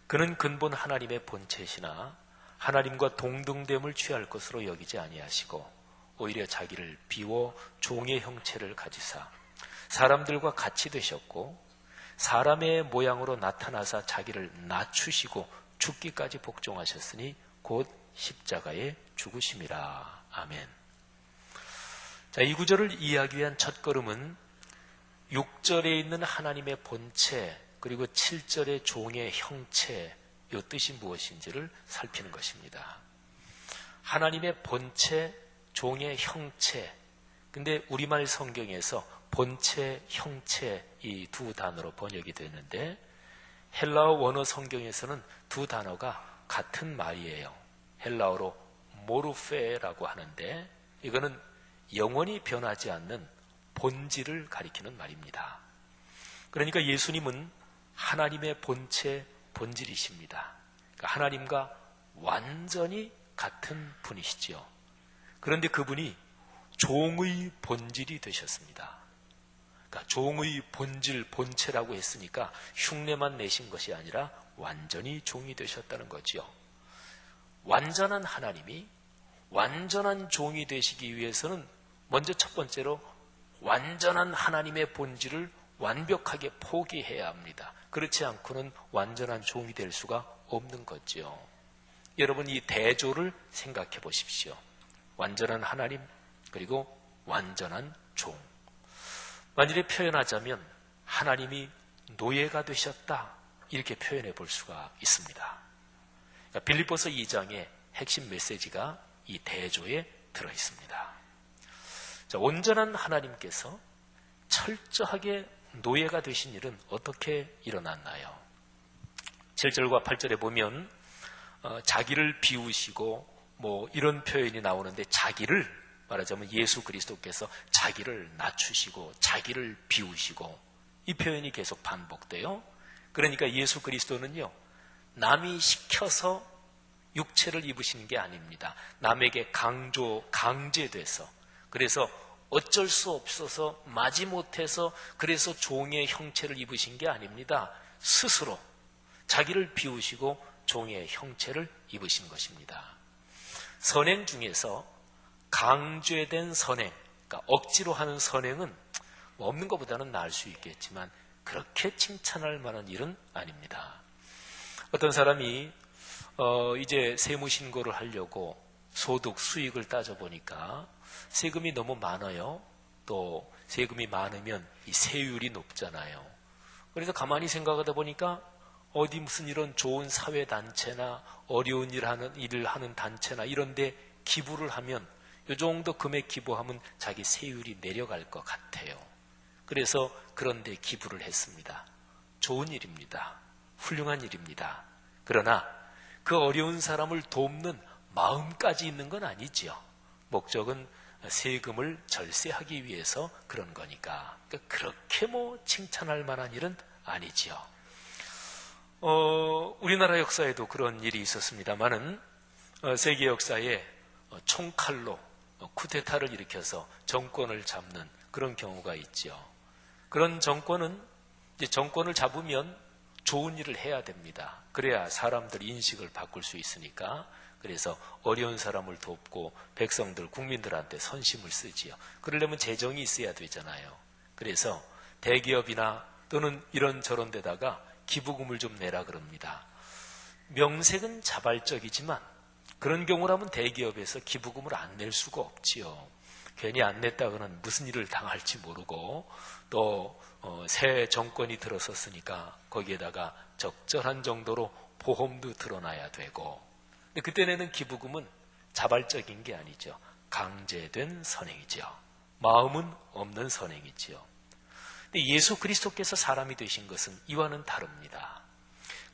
그는 근본 하나님의 본체시나 하나님과 동등됨을 취할 것으로 여기지 아니하시고 오히려 자기를 비워 종의 형체를 가지사 사람들과 같이 되셨고 사람의 모양으로 나타나사 자기를 낮추시고 죽기까지 복종하셨으니 곧 십자가에 죽으심이라. 아멘. 자, 이 구절을 이해하기 위한 첫걸음은 6절에 있는 하나님의 본체 그리고 7절의 종의 형체, 이 뜻이 무엇인지를 살피는 것입니다. 하나님의 본체, 종의 형체. 근데 우리말 성경에서 본체, 형체 이 두 단어로 번역이 되는데 헬라어 원어 성경에서는 두 단어가 같은 말이에요. 헬라어로 모르페라고 하는데 이거는 영원히 변하지 않는 본질을 가리키는 말입니다. 그러니까 예수님은 하나님의 본체, 본질이십니다. 그러니까 하나님과 완전히 같은 분이시지요. 그런데 그분이 종의 본질이 되셨습니다. 그러니까 종의 본질, 본체라고 했으니까 흉내만 내신 것이 아니라 완전히 종이 되셨다는 거지요. 완전한 하나님이 완전한 종이 되시기 위해서는 먼저 첫 번째로 완전한 하나님의 본질을 완벽하게 포기해야 합니다. 그렇지 않고는 완전한 종이 될 수가 없는 거죠. 여러분, 이 대조를 생각해 보십시오. 완전한 하나님 그리고 완전한 종. 만일에 표현하자면 하나님이 노예가 되셨다, 이렇게 표현해 볼 수가 있습니다. 그러니까 빌립보서 2장의 핵심 메시지가 이 대조에 들어 있습니다. 자, 온전한 하나님께서 철저하게 노예가 되신 일은 어떻게 일어났나요? 7절과 8절에 보면 자기를 비우시고 뭐 이런 표현이 나오는데, 자기를 말하자면 예수 그리스도께서 자기를 낮추시고 자기를 비우시고 이 표현이 계속 반복돼요. 그러니까 예수 그리스도는요, 남이 시켜서 육체를 입으시는 게 아닙니다. 남에게 강제돼서, 그래서 어쩔 수 없어서 마지못해서 그래서 종의 형체를 입으신 게 아닙니다. 스스로 자기를 비우시고 종의 형체를 입으신 것입니다. 선행 중에서 강죄된 선행, 그러니까 억지로 하는 선행은 뭐 없는 것보다는 나을 수 있겠지만 그렇게 칭찬할 만한 일은 아닙니다. 어떤 사람이 이제 세무신고를 하려고 소득, 수익을 따져보니까 세금이 너무 많아요. 또 세금이 많으면 이 세율이 높잖아요. 그래서 가만히 생각하다 보니까 어디 무슨 이런 좋은 사회단체나 어려운 일을 하는 단체나 이런 데 기부를 하면 이 정도 금액 기부하면 자기 세율이 내려갈 것 같아요. 그래서 그런 데 기부를 했습니다. 좋은 일입니다. 훌륭한 일입니다. 그러나 그 어려운 사람을 돕는 마음까지 있는 건 아니죠. 목적은 세금을 절세하기 위해서 그런 거니까. 그러니까 그렇게 뭐 칭찬할 만한 일은 아니지요. 우리나라 역사에도 그런 일이 있었습니다만은 세계 역사에 총칼로 쿠데타를 일으켜서 정권을 잡는 그런 경우가 있죠. 그런 정권은 이제 정권을 잡으면 좋은 일을 해야 됩니다. 그래야 사람들 인식을 바꿀 수 있으니까. 그래서 어려운 사람을 돕고 백성들, 국민들한테 선심을 쓰지요. 그러려면 재정이 있어야 되잖아요. 그래서 대기업이나 또는 이런저런 데다가 기부금을 좀 내라 그럽니다. 명색은 자발적이지만 그런 경우라면 대기업에서 기부금을 안 낼 수가 없지요. 괜히 안 냈다가는 무슨 일을 당할지 모르고 또 새 정권이 들어섰으니까 거기에다가 적절한 정도로 보험도 들어놔야 되고. 근데 그때 내는 기부금은 자발적인 게 아니죠. 강제된 선행이죠. 마음은 없는 선행이지요. 근데 예수 그리스도께서 사람이 되신 것은 이와는 다릅니다.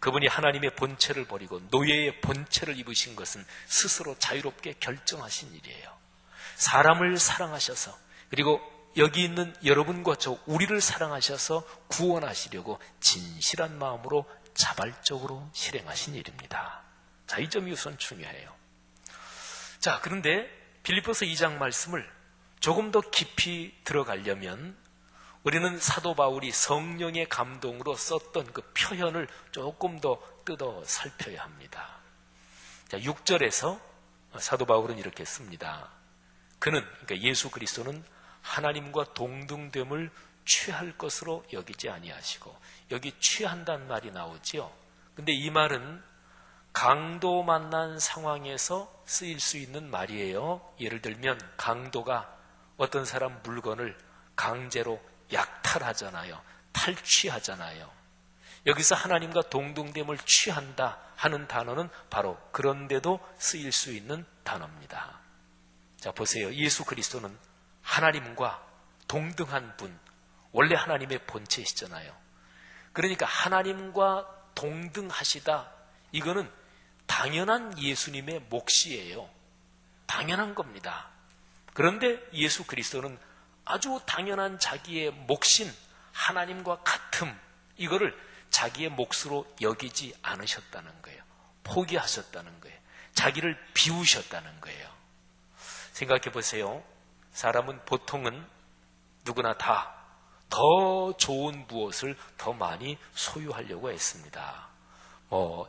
그분이 하나님의 본체를 버리고 노예의 본체를 입으신 것은 스스로 자유롭게 결정하신 일이에요. 사람을 사랑하셔서 그리고 여기 있는 여러분과 저 우리를 사랑하셔서 구원하시려고 진실한 마음으로 자발적으로 실행하신 일입니다. 자, 이 점이 우선 중요해요. 자, 그런데 빌립보서 2장 말씀을 조금 더 깊이 들어가려면 우리는 사도 바울이 성령의 감동으로 썼던 그 표현을 조금 더 뜯어 살펴야 합니다. 자, 6절에서 사도 바울은 이렇게 씁니다. 그는, 그러니까 예수 그리스도는 하나님과 동등됨을 취할 것으로 여기지 아니하시고, 여기 취한다는 말이 나오지요. 근데 이 말은 강도 만난 상황에서 쓰일 수 있는 말이에요. 예를 들면 강도가 어떤 사람 물건을 강제로 약탈하잖아요. 탈취하잖아요. 여기서 하나님과 동등됨을 취한다 하는 단어는 바로 그런데도 쓰일 수 있는 단어입니다. 자, 보세요. 예수 그리스도는 하나님과 동등한 분, 원래 하나님의 본체시잖아요. 그러니까 하나님과 동등하시다, 이거는 당연한 예수님의 몫이에요. 당연한 겁니다. 그런데 예수 그리스도는 아주 당연한 자기의 몫인 하나님과 같음, 이거를 자기의 몫으로 여기지 않으셨다는 거예요. 포기하셨다는 거예요. 자기를 비우셨다는 거예요. 생각해 보세요. 사람은 보통은 누구나 다 더 좋은 무엇을 더 많이 소유하려고 했습니다.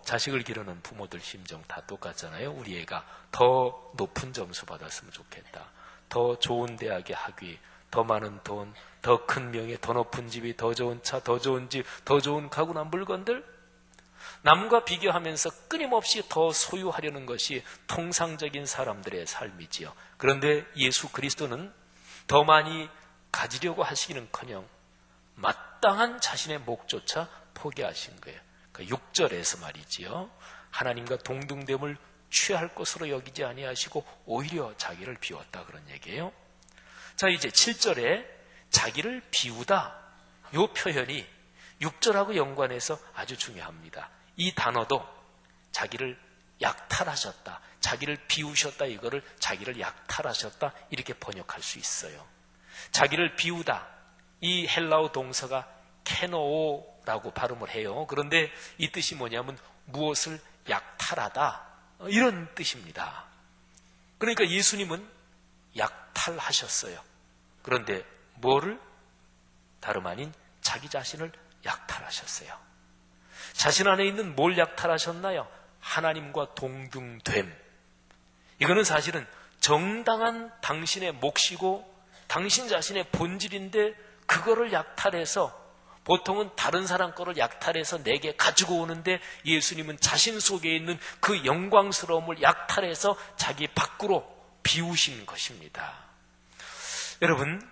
자식을 기르는 부모들 심정 다 똑같잖아요. 우리 애가 더 높은 점수 받았으면 좋겠다. 더 좋은 대학의 학위, 더 많은 돈, 더 큰 명예, 더 높은 집이, 더 좋은 차, 더 좋은 집, 더 좋은 가구나 물건들, 남과 비교하면서 끊임없이 더 소유하려는 것이 통상적인 사람들의 삶이지요. 그런데 예수 그리스도는 더 많이 가지려고 하시기는커녕 마땅한 자신의 몫조차 포기하신 거예요. 그러니까 6절에서 말이지요. 하나님과 동등됨을 취할 것으로 여기지 아니하시고 오히려 자기를 비웠다, 그런 얘기예요. 자, 이제 7절에 자기를 비우다, 이 표현이 6절하고 연관해서 아주 중요합니다. 이 단어도 자기를 약탈하셨다, 자기를 비우셨다, 이거를 자기를 약탈하셨다 이렇게 번역할 수 있어요. 자기를 비우다, 이 헬라어 동사가 케노라고 발음을 해요. 그런데 이 뜻이 뭐냐면 무엇을 약탈하다, 이런 뜻입니다. 그러니까 예수님은 약탈하셨어요. 그런데 뭐를? 다름 아닌 자기 자신을 약탈하셨어요. 자신 안에 있는 뭘 약탈하셨나요? 하나님과 동등됨. 이거는 사실은 정당한 당신의 몫이고 당신 자신의 본질인데 그거를 약탈해서, 보통은 다른 사람 거를 약탈해서 내게 가지고 오는데 예수님은 자신 속에 있는 그 영광스러움을 약탈해서 자기 밖으로 비우신 것입니다. 여러분,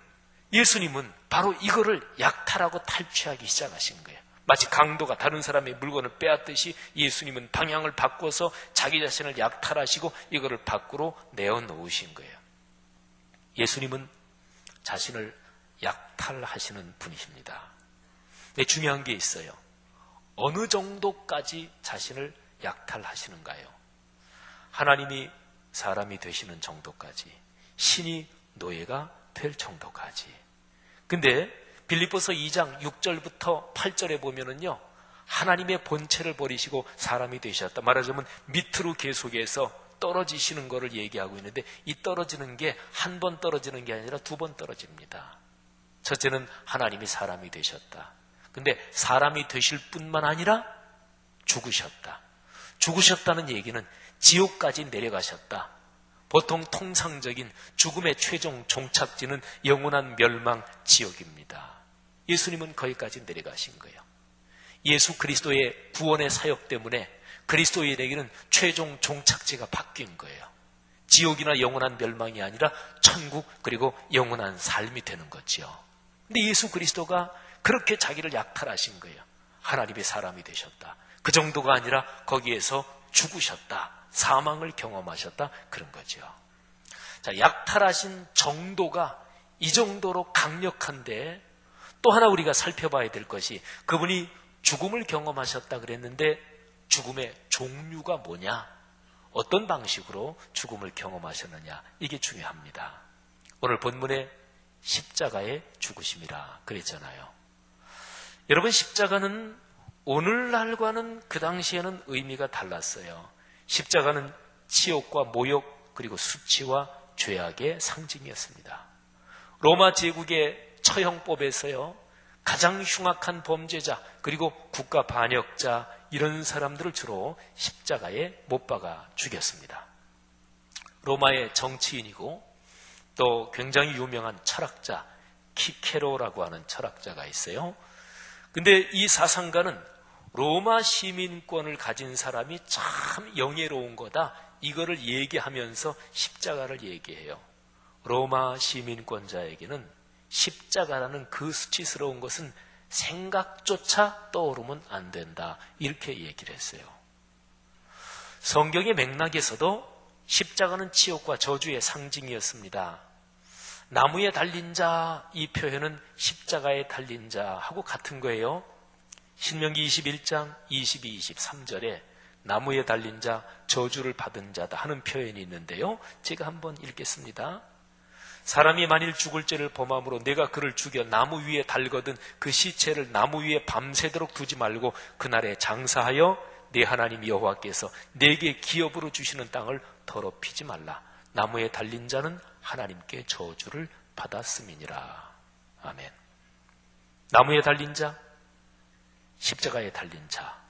예수님은 바로 이거를 약탈하고 탈취하기 시작하신 거예요. 마치 강도가 다른 사람의 물건을 빼앗듯이 예수님은 방향을 바꿔서 자기 자신을 약탈하시고 이거를 밖으로 내어놓으신 거예요. 예수님은 자신을 약탈하시는 분이십니다. 근데 중요한 게 있어요. 어느 정도까지 자신을 약탈하시는가요? 하나님이 사람이 되시는 정도까지, 신이 노예가 될 정도까지. 근데 빌립보서 2장 6절부터 8절에 보면은요, 하나님의 본체를 버리시고 사람이 되셨다. 말하자면 밑으로 계속해서 떨어지시는 것을 얘기하고 있는데, 이 떨어지는 게 한 번 떨어지는 게 아니라 2번 떨어집니다. 첫째는 하나님이 사람이 되셨다. 근데 사람이 되실 뿐만 아니라 죽으셨다. 죽으셨다는 얘기는 지옥까지 내려가셨다. 보통 통상적인 죽음의 최종 종착지는 영원한 멸망, 지옥입니다. 예수님은 거기까지 내려가신 거예요. 예수 그리스도의 구원의 사역 때문에 그리스도인에게는 최종 종착지가 바뀐 거예요. 지옥이나 영원한 멸망이 아니라 천국, 그리고 영원한 삶이 되는 거죠. 근데 예수 그리스도가 그렇게 자기를 약탈하신 거예요. 하나님의 사람이 되셨다. 그 정도가 아니라 거기에서 죽으셨다. 사망을 경험하셨다. 그런 거죠. 자, 약탈하신 정도가 이 정도로 강력한데, 또 하나 우리가 살펴봐야 될 것이, 그분이 죽음을 경험하셨다 그랬는데 죽음의 종류가 뭐냐, 어떤 방식으로 죽음을 경험하셨느냐, 이게 중요합니다. 오늘 본문에 십자가의 죽으심이라 그랬잖아요. 여러분, 십자가는 오늘날과는 그 당시에는 의미가 달랐어요. 십자가는 치욕과 모욕, 그리고 수치와 죄악의 상징이었습니다. 로마 제국의 처형법에서요, 가장 흉악한 범죄자, 그리고 국가 반역자, 이런 사람들을 주로 십자가에 못 박아 죽였습니다. 로마의 정치인이고 또 굉장히 유명한 철학자 키케로라고 하는 철학자가 있어요. 근데 이 사상가는 로마 시민권을 가진 사람이 참 영예로운 거다, 이거를 얘기하면서 십자가를 얘기해요. 로마 시민권자에게는 십자가라는 그 수치스러운 것은 생각조차 떠오르면 안 된다, 이렇게 얘기를 했어요. 성경의 맥락에서도 십자가는 치욕과 저주의 상징이었습니다. 나무에 달린 자, 이 표현은 십자가에 달린 자하고 같은 거예요. 신명기 21장 22, 23절에 나무에 달린 자, 저주를 받은 자다 하는 표현이 있는데요, 제가 한번 읽겠습니다. 사람이 만일 죽을 죄를 범함으로 내가 그를 죽여 나무 위에 달거든 그 시체를 나무 위에 밤새도록 두지 말고 그날에 장사하여 내 하나님 여호와께서 내게 기업으로 주시는 땅을 더럽히지 말라. 나무에 달린 자는 하나님께 저주를 받았음이니라. 아멘. 나무에 달린 자, 십자가에 달린 자,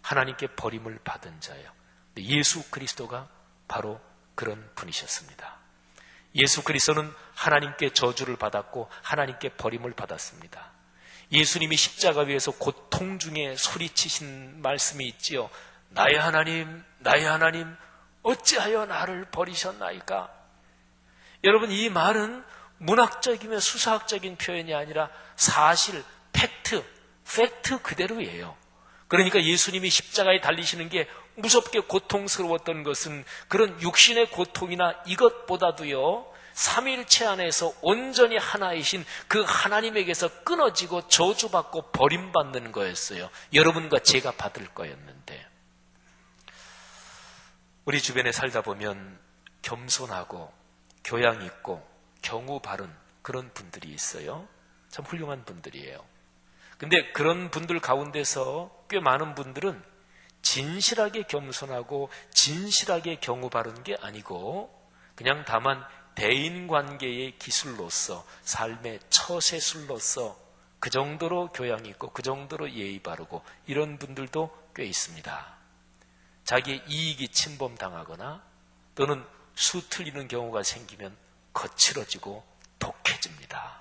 하나님께 버림을 받은 자예요. 예수 그리스도가 바로 그런 분이셨습니다. 예수 그리스도는 하나님께 저주를 받았고 하나님께 버림을 받았습니다. 예수님이 십자가 위에서 고통 중에 소리치신 말씀이 있지요. 나의 하나님, 나의 하나님, 어찌하여 나를 버리셨나이까? 여러분, 이 말은 문학적이며 수사학적인 표현이 아니라 사실, 팩트 그대로예요. 그러니까 예수님이 십자가에 달리시는 게 무섭게 고통스러웠던 것은 그런 육신의 고통이나 이것보다도요, 삼위일체 안에서 온전히 하나이신 그 하나님에게서 끊어지고 저주받고 버림받는 거였어요. 여러분과 제가 받을 거였는데, 우리 주변에 살다 보면 겸손하고 교양 있고 경우 바른 그런 분들이 있어요. 참 훌륭한 분들이에요. 근데 그런 분들 가운데서 꽤 많은 분들은 진실하게 겸손하고 진실하게 경우 바른 게 아니고 그냥 다만 대인관계의 기술로서, 삶의 처세술로서 그 정도로 교양이 있고 그 정도로 예의 바르고 이런 분들도 꽤 있습니다. 자기의 이익이 침범당하거나 또는 수틀리는 경우가 생기면 거칠어지고 독해집니다.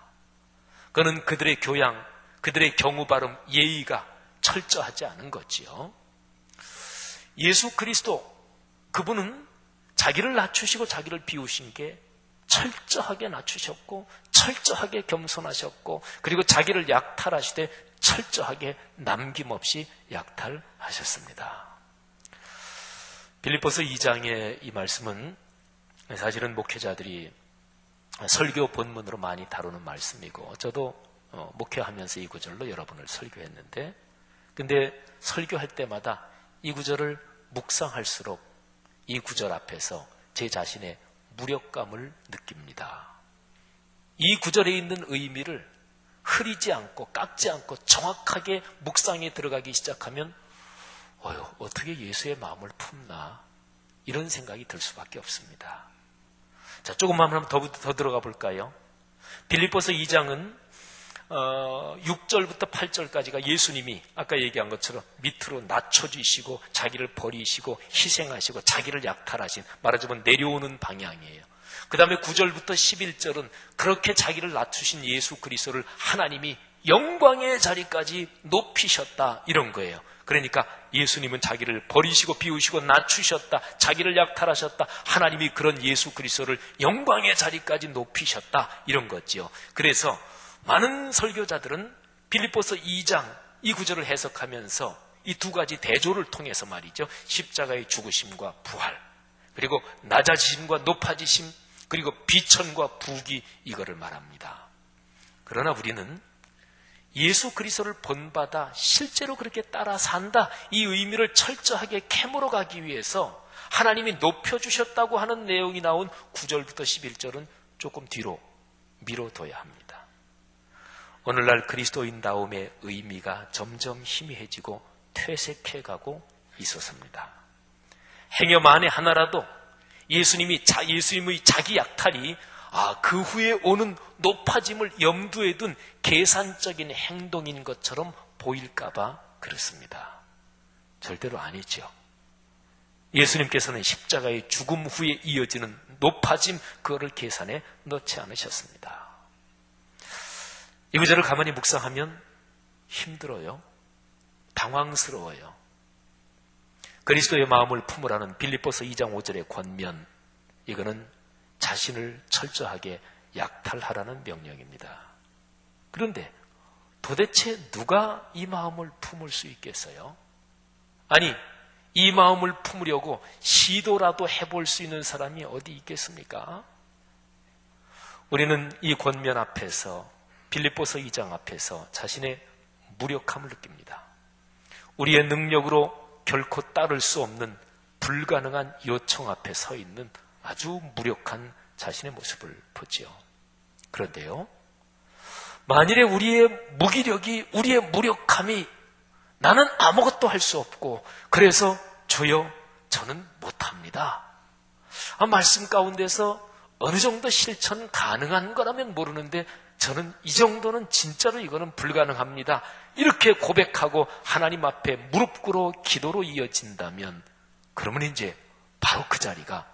그는 그들의 교양, 그들의 경우 발음, 예의가 철저하지 않은 거지요. 예수 그리스도, 그분은 자기를 낮추시고 자기를 비우신 게 철저하게 낮추셨고 철저하게 겸손하셨고, 그리고 자기를 약탈하시되 철저하게 남김없이 약탈하셨습니다. 빌립보서 2장의 이 말씀은 사실은 목회자들이 설교 본문으로 많이 다루는 말씀이고, 저도 목회하면서 이 구절로 여러분을 설교했는데, 근데 설교할 때마다 이 구절을 묵상할수록 이 구절 앞에서 제 자신의 무력감을 느낍니다. 이 구절에 있는 의미를 흐리지 않고 깎지 않고 정확하게 묵상에 들어가기 시작하면 어떻게 예수의 마음을 품나, 이런 생각이 들 수밖에 없습니다. 자, 조금만 한번 더 들어가 볼까요? 빌립보서 2장은 6절부터 8절까지가 예수님이 아까 얘기한 것처럼 밑으로 낮춰주시고 자기를 버리시고 희생하시고 자기를 약탈하신, 말하자면 내려오는 방향이에요. 그 다음에 9절부터 11절은 그렇게 자기를 낮추신 예수 그리스도를 하나님이 영광의 자리까지 높이셨다, 이런 거예요. 그러니까 예수님은 자기를 버리시고 비우시고 낮추셨다, 자기를 약탈하셨다, 하나님이 그런 예수 그리스도를 영광의 자리까지 높이셨다, 이런 거지요. 그래서 많은 설교자들은 빌립보서 2장 이 구절을 해석하면서 이 두 가지 대조를 통해서 말이죠, 십자가의 죽으심과 부활, 그리고 낮아지심과 높아지심, 그리고 비천과 부귀, 이거를 말합니다. 그러나 우리는 예수 그리스도를 본받아 실제로 그렇게 따라 산다, 이 의미를 철저하게 캐물어 가기 위해서 하나님이 높여주셨다고 하는 내용이 나온 9절부터 11절은 조금 뒤로 미뤄둬야 합니다. 오늘날 그리스도인다움의 의미가 점점 희미해지고 퇴색해가고 있었습니다. 행여 만에 하나라도 예수님의 자기 약탈이 그 후에 오는 높아짐을 염두에 둔 계산적인 행동인 것처럼 보일까봐 그렇습니다. 절대로 아니죠. 예수님께서는 십자가의 죽음 후에 이어지는 높아짐, 그거를 계산에 넣지 않으셨습니다. 이 구절을 가만히 묵상하면 힘들어요. 당황스러워요. 그리스도의 마음을 품으라는 빌립보서 2장 5절의 권면, 이거는 자신을 철저하게 약탈하라는 명령입니다. 그런데 도대체 누가 이 마음을 품을 수 있겠어요? 아니, 이 마음을 품으려고 시도라도 해볼 수 있는 사람이 어디 있겠습니까? 우리는 이 권면 앞에서, 빌립보서 2장 앞에서 자신의 무력함을 느낍니다. 우리의 능력으로 결코 따를 수 없는 불가능한 요청 앞에 서 있는 아주 무력한 자신의 모습을 보지요. 그런데요, 만일에 우리의 무기력이, 우리의 무력함이 나는 아무것도 할 수 없고 그래서 주여 저는 못합니다, 말씀 가운데서 어느 정도 실천 가능한 거라면 모르는데 저는 이 정도는 진짜로 이거는 불가능합니다, 이렇게 고백하고 하나님 앞에 무릎 꿇어 기도로 이어진다면, 그러면 이제 바로 그 자리가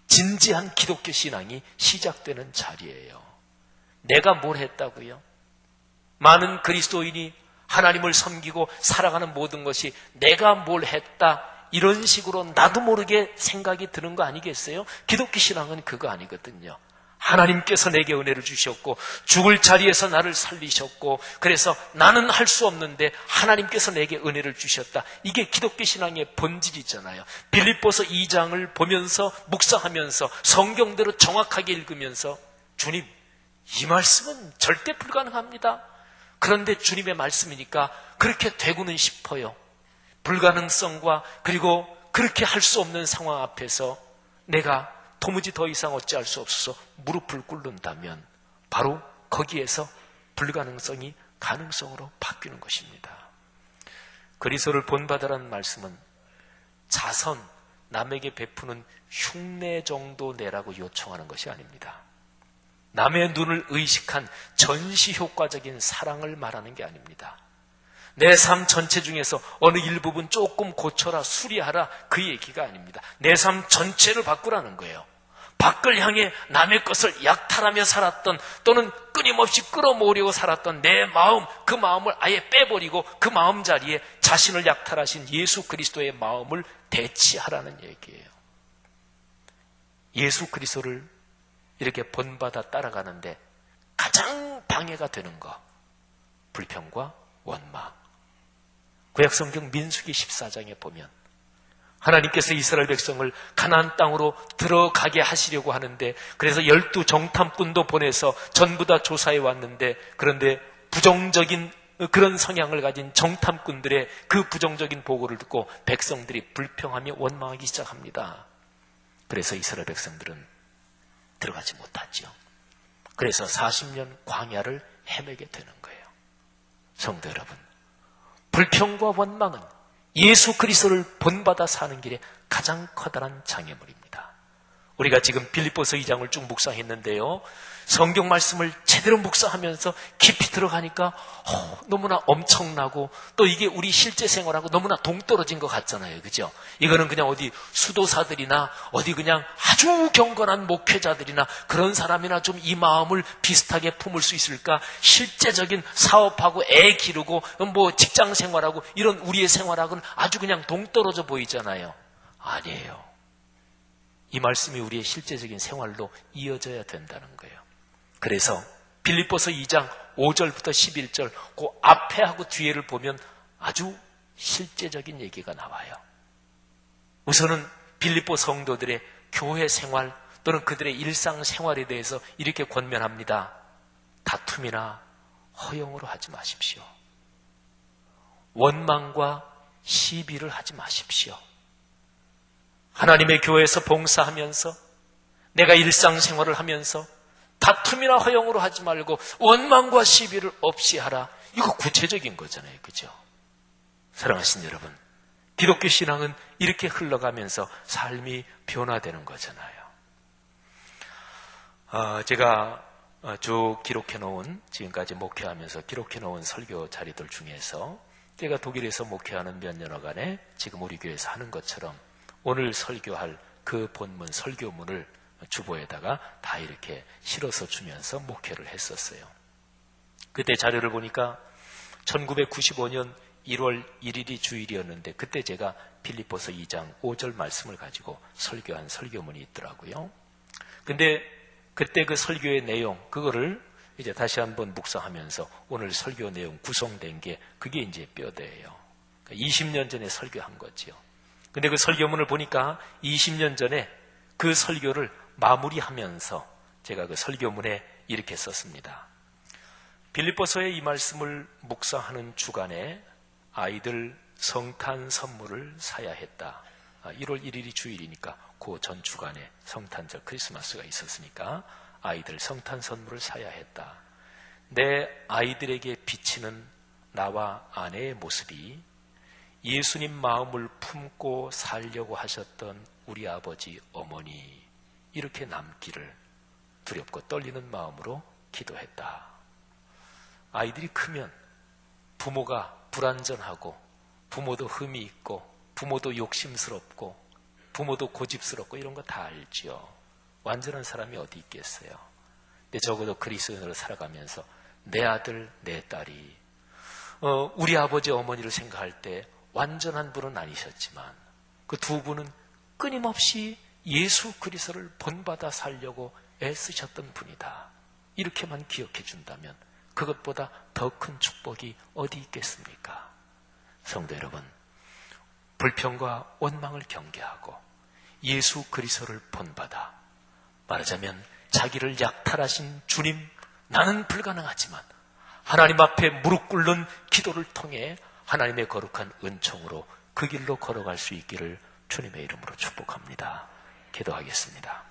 진지한 기독교 신앙이 시작되는 자리예요. 내가 뭘 했다고요? 많은 그리스도인이 하나님을 섬기고 살아가는 모든 것이 내가 뭘 했다, 이런 식으로 나도 모르게 생각이 드는 거 아니겠어요? 기독교 신앙은 그거 아니거든요. 하나님께서 내게 은혜를 주셨고 죽을 자리에서 나를 살리셨고 그래서 나는 할 수 없는데 하나님께서 내게 은혜를 주셨다, 이게 기독교 신앙의 본질이잖아요. 빌립보서 2장을 보면서 묵상하면서 성경대로 정확하게 읽으면서 주님, 이 말씀은 절대 불가능합니다. 그런데 주님의 말씀이니까 그렇게 되고는 싶어요. 불가능성과 그리고 그렇게 할 수 없는 상황 앞에서 내가 도무지 더 이상 어찌할 수 없어서 무릎을 꿇는다면 바로 거기에서 불가능성이 가능성으로 바뀌는 것입니다. 그리스도를 본받으라는 말씀은 자선, 남에게 베푸는 흉내 정도 내라고 요청하는 것이 아닙니다. 남의 눈을 의식한 전시 효과적인 사랑을 말하는 게 아닙니다. 내 삶 전체 중에서 어느 일부분 조금 고쳐라, 수리하라, 그 얘기가 아닙니다. 내 삶 전체를 바꾸라는 거예요. 밖을 향해 남의 것을 약탈하며 살았던, 또는 끊임없이 끌어모으려고 살았던 내 마음, 그 마음을 아예 빼버리고 그 마음 자리에 자신을 약탈하신 예수 그리스도의 마음을 대치하라는 얘기예요. 예수 그리스도를 이렇게 본받아 따라가는데 가장 방해가 되는 거, 불평과 원망. 구약성경 민수기 14장에 보면 하나님께서 이스라엘 백성을 가나안 땅으로 들어가게 하시려고 하는데, 그래서 12 정탐꾼도 보내서 전부 다 조사해 왔는데, 그런데 부정적인 그런 성향을 가진 정탐꾼들의 그 부정적인 보고를 듣고 백성들이 불평하며 원망하기 시작합니다. 그래서 이스라엘 백성들은 들어가지 못하죠. 그래서 40년 광야를 헤매게 되는 거예요. 성도 여러분, 불평과 원망은 예수 그리스도를 본받아 사는 길에 가장 커다란 장애물입니다. 우리가 지금 빌립보서 2장을 쭉 묵상했는데요, 성경 말씀을 제대로 묵상하면서 깊이 들어가니까 너무나 엄청나고, 또 이게 우리 실제 생활하고 너무나 동떨어진 것 같잖아요. 그죠? 이거는 그냥 어디 수도사들이나 어디 그냥 아주 경건한 목회자들이나 그런 사람이나 좀 이 마음을 비슷하게 품을 수 있을까? 실제적인 사업하고 애 기르고 뭐 직장 생활하고 이런 우리의 생활하고는 아주 그냥 동떨어져 보이잖아요. 아니에요. 이 말씀이 우리의 실제적인 생활로 이어져야 된다는 거예요. 그래서 빌립보서 2장 5절부터 11절 그 앞에하고 뒤에를 보면 아주 실제적인 얘기가 나와요. 우선은 빌립보 성도들의 교회 생활 또는 그들의 일상 생활에 대해서 이렇게 권면합니다. 다툼이나 허용으로 하지 마십시오. 원망과 시비를 하지 마십시오. 하나님의 교회에서 봉사하면서 내가 일상생활을 하면서 다툼이나 허용으로 하지 말고 원망과 시비를 없이 하라. 이거 구체적인 거잖아요. 그죠? 사랑하신 여러분, 기독교 신앙은 이렇게 흘러가면서 삶이 변화되는 거잖아요. 제가 쭉 기록해놓은, 지금까지 목회하면서 기록해놓은 설교 자리들 중에서 제가 독일에서 목회하는 몇 년여간에 지금 우리 교회에서 하는 것처럼 오늘 설교할 그 본문 설교문을 주보에다가 다 이렇게 실어서 주면서 목회를 했었어요. 그때 자료를 보니까 1995년 1월 1일이 주일이었는데 그때 제가 빌립보서 2장 5절 말씀을 가지고 설교한 설교문이 있더라고요. 근데 그때 그 설교의 내용, 그거를 이제 다시 한번 묵상하면서 오늘 설교 내용 구성된 게 그게 이제 뼈대예요. 20년 전에 설교한 거지요. 근데 그 설교문을 보니까 20년 전에 그 설교를 마무리하면서 제가 그 설교문에 이렇게 썼습니다. 빌립보서의 이 말씀을 묵상하는 주간에 아이들 성탄 선물을 사야 했다. 1월 1일이 주일이니까 그 전 주간에 성탄절 크리스마스가 있었으니까 아이들 성탄 선물을 사야 했다. 내 아이들에게 비치는 나와 아내의 모습이 예수님 마음을 품고 살려고 하셨던 우리 아버지 어머니, 이렇게 남기를 두렵고 떨리는 마음으로 기도했다. 아이들이 크면 부모가 불완전하고 부모도 흠이 있고 부모도 욕심스럽고 부모도 고집스럽고 이런 거 다 알지요. 완전한 사람이 어디 있겠어요. 근데 적어도 그리스도인으로 살아가면서 내 아들 내 딸이 우리 아버지 어머니를 생각할 때 완전한 분은 아니셨지만 그 두 분은 끊임없이 예수 그리스도를 본받아 살려고 애쓰셨던 분이다. 이렇게만 기억해 준다면 그것보다 더 큰 축복이 어디 있겠습니까? 성도 여러분, 불평과 원망을 경계하고 예수 그리스도를 본받아, 말하자면 자기를 약탈하신 주님, 나는 불가능하지만 하나님 앞에 무릎 꿇는 기도를 통해 하나님의 거룩한 은총으로 그 길로 걸어갈 수 있기를 주님의 이름으로 축복합니다. 기도하겠습니다.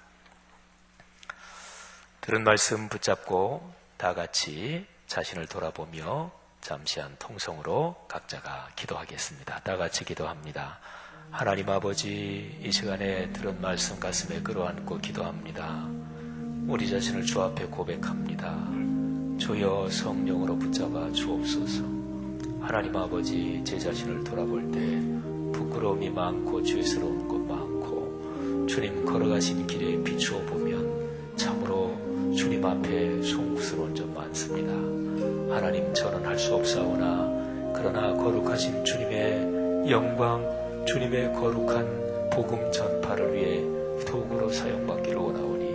들은 말씀 붙잡고 다 같이 자신을 돌아보며 잠시 한 통성으로 각자가 기도하겠습니다. 다 같이 기도합니다. 하나님 아버지, 이 시간에 들은 말씀 가슴에 끌어안고 기도합니다. 우리 자신을 주 앞에 고백합니다. 주여 성령으로 붙잡아 주옵소서. 하나님 아버지, 제 자신을 돌아볼 때 부끄러움이 많고 죄스러운 것 많고 주님 걸어가신 길에 비추어 보면 참으로 주님 앞에 송구스러운 점 많습니다. 하나님, 저는 할 수 없사오나 그러나 거룩하신 주님의 영광, 주님의 거룩한 복음 전파를 위해 도구로 사용받기를 원하오니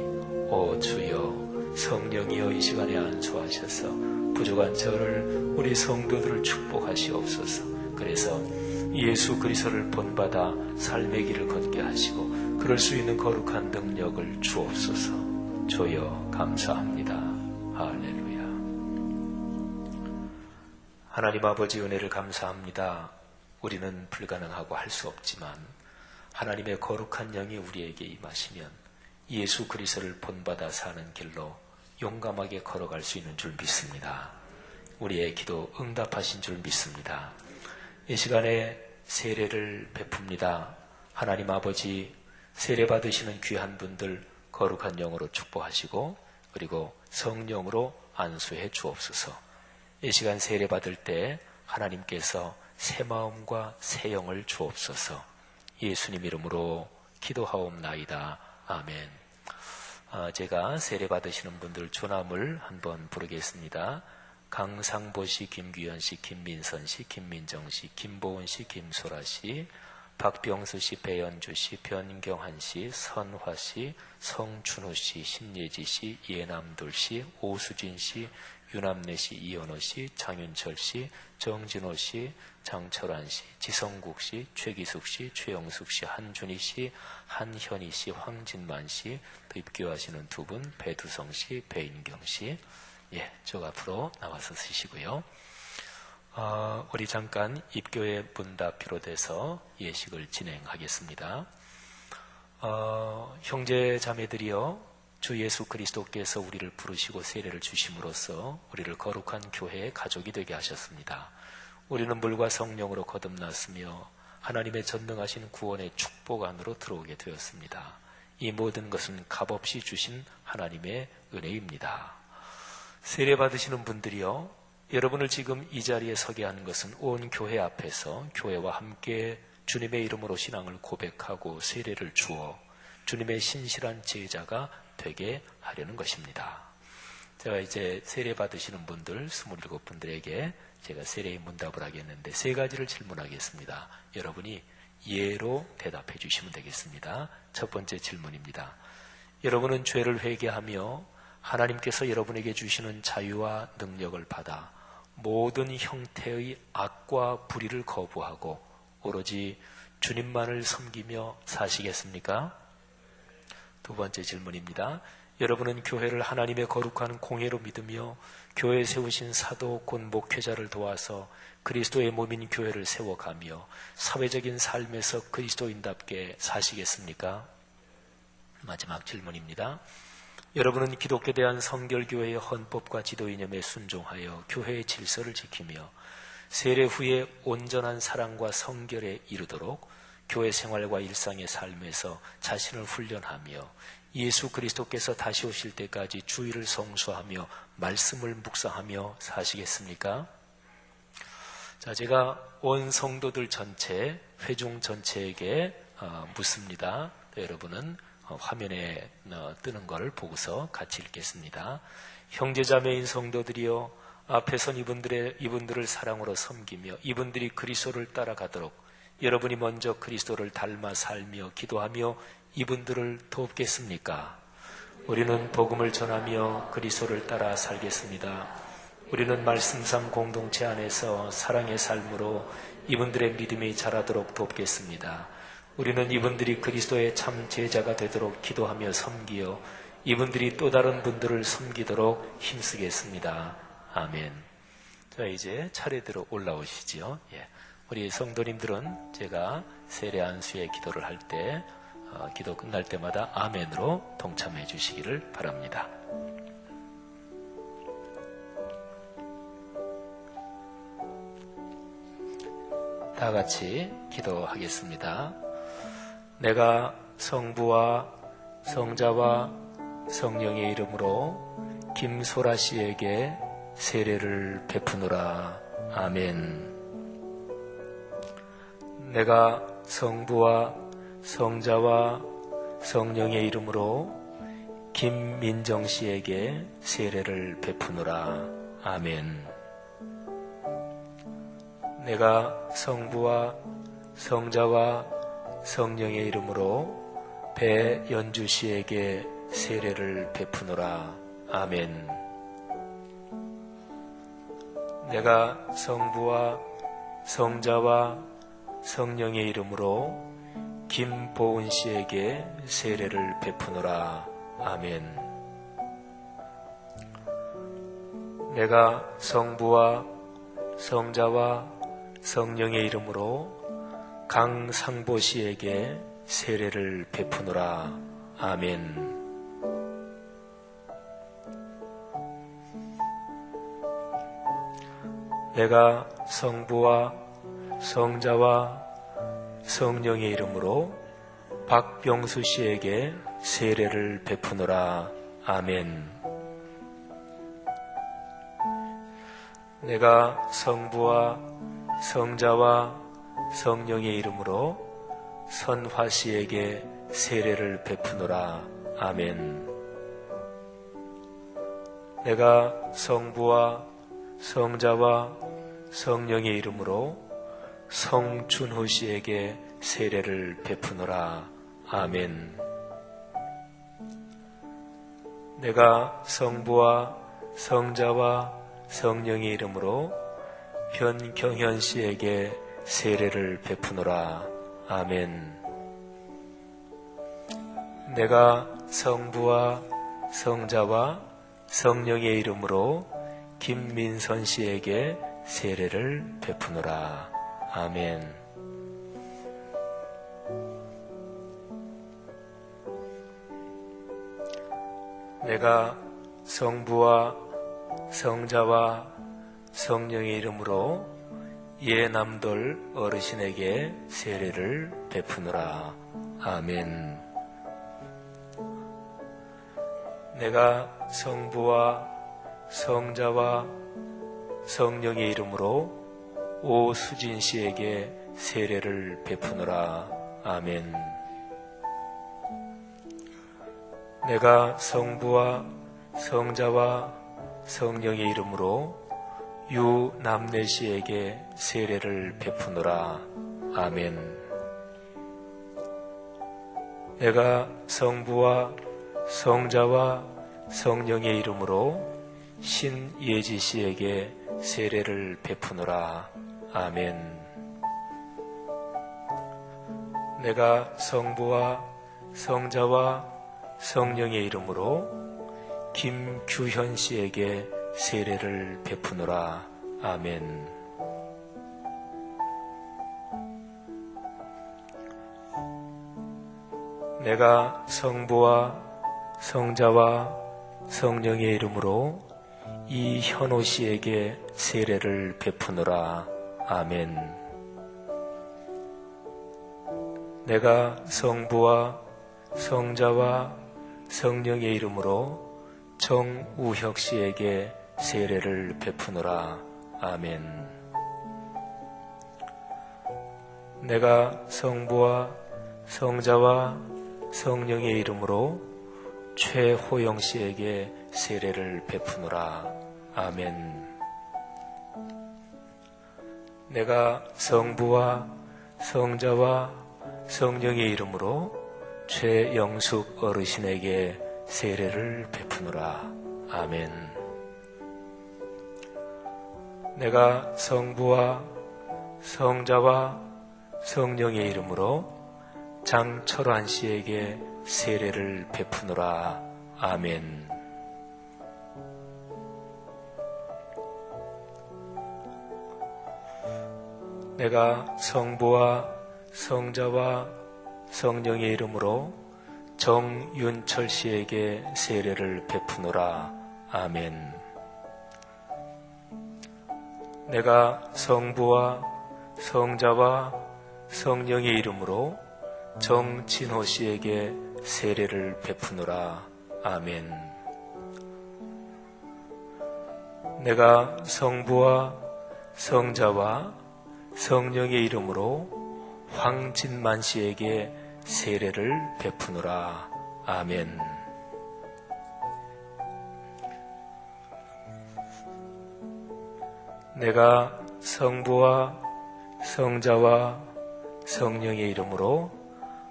오 주여, 성령이여 이 시간에 안수하셔서 부족한 저를, 우리 성도들을 축복하시옵소서. 그래서 예수 그리스도를 본받아 삶의 길을 걷게 하시고 그럴 수 있는 거룩한 능력을 주옵소서. 주여 감사합니다. 할렐루야. 하나님 아버지, 은혜를 감사합니다. 우리는 불가능하고 할 수 없지만 하나님의 거룩한 영이 우리에게 임하시면 예수 그리스도를 본받아 사는 길로 용감하게 걸어갈 수 있는 줄 믿습니다. 우리의 기도 응답하신 줄 믿습니다. 이 시간에 세례를 베풉니다. 하나님 아버지, 세례 받으시는 귀한 분들 거룩한 영으로 축복하시고 그리고 성령으로 안수해 주옵소서. 이 시간 세례 받을 때 하나님께서 새 마음과 새 영을 주옵소서. 예수님 이름으로 기도하옵나이다. 아멘. 제가 세례 받으시는 분들 조남을 한번 부르겠습니다. 강상보씨, 김규현씨, 김민선씨, 김민정씨, 김보은씨, 김소라씨, 박병수씨, 배연주씨, 변경한씨, 선화씨, 성춘우씨, 신예지씨, 예남돌씨, 오수진씨, 유남래씨, 이현호씨, 장윤철씨, 정진호씨, 장철환씨, 지성국씨, 최기숙씨, 최영숙씨, 한준희씨, 한현희씨, 황진만씨, 또 입교하시는 두 분, 배두성씨, 배인경씨. 예, 저 앞으로 나와서 쓰시고요. 우리 잠깐 입교의 문답 비롯해서 예식을 진행하겠습니다. 형제 자매들이여, 주 예수 그리스도께서 우리를 부르시고 세례를 주심으로써 우리를 거룩한 교회의 가족이 되게 하셨습니다. 우리는 물과 성령으로 거듭났으며 하나님의 전능하신 구원의 축복 안으로 들어오게 되었습니다. 이 모든 것은 값없이 주신 하나님의 은혜입니다. 세례 받으시는 분들이요, 여러분을 지금 이 자리에 서게 하는 것은 온 교회 앞에서 교회와 함께 주님의 이름으로 신앙을 고백하고 세례를 주어 주님의 신실한 제자가 되게 하려는 것입니다. 제가 이제 세례 받으시는 분들 27분들에게 제가 세례의 문답을 하겠는데 세 가지를 질문하겠습니다. 여러분이 예로 대답해 주시면 되겠습니다. 첫 번째 질문입니다. 여러분은 죄를 회개하며 하나님께서 여러분에게 주시는 자유와 능력을 받아 모든 형태의 악과 불의를 거부하고 오로지 주님만을 섬기며 사시겠습니까? 두 번째 질문입니다. 여러분은 교회를 하나님의 거룩한 공예로 믿으며 교회에 세우신 사도 곧 목회자를 도와서 그리스도의 몸인 교회를 세워가며 사회적인 삶에서 그리스도인답게 사시겠습니까? 마지막 질문입니다. 여러분은 기독교에 대한 성결교회의 헌법과 지도 이념에 순종하여 교회의 질서를 지키며 세례 후에 온전한 사랑과 성결에 이르도록 교회 생활과 일상의 삶에서 자신을 훈련하며 예수 그리스도께서 다시 오실 때까지 주의를 성수하며 말씀을 묵상하며 사시겠습니까? 자, 제가 온 성도들 전체, 회중 전체에게 묻습니다. 여러분은 화면에 뜨는 걸 보고서 같이 읽겠습니다. 형제자매인 성도들이여, 앞에 선 이분들을 사랑으로 섬기며 이분들이 그리스도를 따라가도록 여러분이 먼저 그리스도를 닮아 살며 기도하며 이분들을 돕겠습니까? 우리는 복음을 전하며 그리스도를 따라 살겠습니다. 우리는 말씀삼 공동체 안에서 사랑의 삶으로 이분들의 믿음이 자라도록 돕겠습니다. 우리는 이분들이 그리스도의 참 제자가 되도록 기도하며 섬기어 이분들이 또 다른 분들을 섬기도록 힘쓰겠습니다. 아멘. 자, 이제 차례대로 올라오시죠. 예. 우리 성도님들은 제가 세례 안수의 기도를 할 때 기도 끝날 때마다 아멘으로 동참해 주시기를 바랍니다. 다 같이 기도하겠습니다. 내가 성부와 성자와 성령의 이름으로 김소라 씨에게 세례를 베푸노라. 아멘. 내가 성부와 성자와 성령의 이름으로 김민정 씨에게 세례를 베푸노라. 아멘. 내가 성부와 성자와 성령의 이름으로 배연주 씨에게 세례를 베푸노라. 아멘. 내가 성부와 성자와 성령의 이름으로 김보은 씨에게 세례를 베푸노라. 아멘. 내가 성부와 성자와 성령의 이름으로 강상보 씨에게 세례를 베푸노라. 아멘. 내가 성부와 성자와 성령의 이름으로 박병수 씨에게 세례를 베푸노라. 아멘. 내가 성부와 성자와 성령의 이름으로 선화 씨에게 세례를 베푸노라. 아멘. 내가 성부와 성자와 성령의 이름으로 성준호 씨에게 세례를 베푸노라. 아멘. 내가 성부와 성자와 성령의 이름으로 변경현 씨에게 세례를 베푸노라. 아멘. 내가 성부와 성자와 성령의 이름으로 김민선 씨에게 세례를 베푸노라. 아멘. 내가 성부와 성자와 성령의 이름으로 예남돌 어르신에게 세례를 베푸노라. 아멘. 내가 성부와 성자와 성령의 이름으로 오수진 씨에게 세례를 베푸노라. 아멘. 내가 성부와 성자와 성령의 이름으로 유남래 씨에게 세례를 베푸노라. 아멘. 내가 성부와 성자와 성령의 이름으로 신예지 씨에게 세례를 베푸노라. 아멘. 내가 성부와 성자와 성령의 이름으로 김규현 씨에게 세례를 베푸노라. 아멘. 내가 성부와 성자와 성령의 이름으로 이현호 씨에게 세례를 베푸노라. 아멘. 내가 성부와 성자와 성령의 이름으로 정우혁 씨에게 세례를 베푸노라. 아멘. 내가 성부와 성자와 성령의 이름으로 최호영 씨에게 세례를 베푸노라. 아멘. 내가 성부와 성자와 성령의 이름으로 최영숙 어르신에게 세례를 베푸노라. 아멘. 내가 성부와 성자와 성령의 이름으로 장철환 씨에게 세례를 베푸노라. 아멘. 내가 성부와 성자와 성령의 이름으로 정윤철 씨에게 세례를 베푸노라. 아멘. 내가 성부와 성자와 성령의 이름으로 정진호 씨에게 세례를 베푸노라. 아멘. 내가 성부와 성자와 성령의 이름으로 황진만 씨에게 세례를 베푸노라. 아멘. 내가 성부와 성자와 성령의 이름으로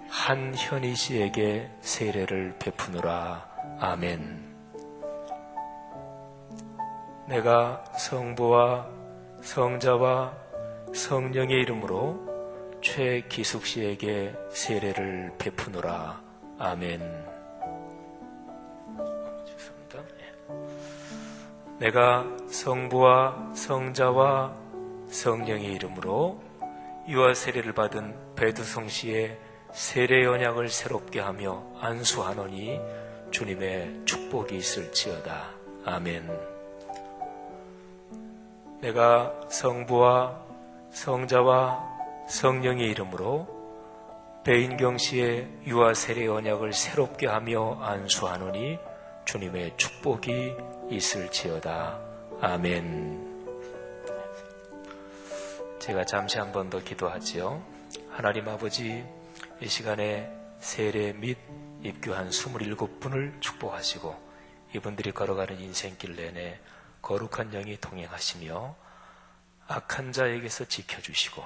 한현희 씨에게 세례를 베푸노라. 아멘. 내가 성부와 성자와 성령의 이름으로 최기숙 씨에게 세례를 베푸노라. 아멘. 죄송합니다. 내가 성부와 성자와 성령의 이름으로 유아 세례를 받은 배두성 씨의 세례 언약을 새롭게 하며 안수하노니 주님의 축복이 있을지어다. 아멘. 내가 성부와 성자와 성령의 이름으로 배인경 씨의 유아 세례 언약을 새롭게 하며 안수하노니 주님의 축복이 있을지어다. 아멘. 제가 잠시 한 번 더 기도하지요. 하나님 아버지, 이 시간에 세례 및 입교한 27분을 축복하시고 이분들이 걸어가는 인생길 내내 거룩한 영이 동행하시며 악한 자에게서 지켜주시고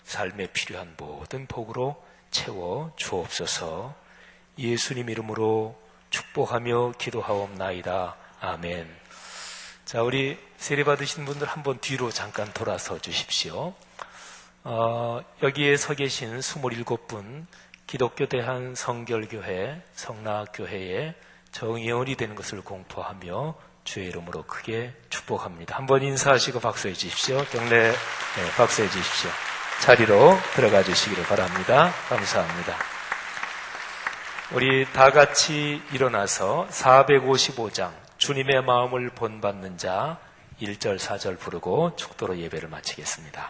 삶에 필요한 모든 복으로 채워 주옵소서. 예수님 이름으로 축복하며 기도하옵나이다. 아멘. 자, 우리 세례 받으신 분들 한번 뒤로 잠깐 돌아서 주십시오. 여기에 서 계신 27분 기독교 대한성결교회 성락교회의 정예원이 되는 것을 공포하며 주의 이름으로 크게 축복합니다. 한번 인사하시고 박수해 주십시오. 경례 박수해 주십시오. 자리로 들어가 주시기를 바랍니다. 감사합니다. 우리 다 같이 일어나서 455장 주님의 마음을 본받는 자 1절 4절 부르고 축도로 예배를 마치겠습니다.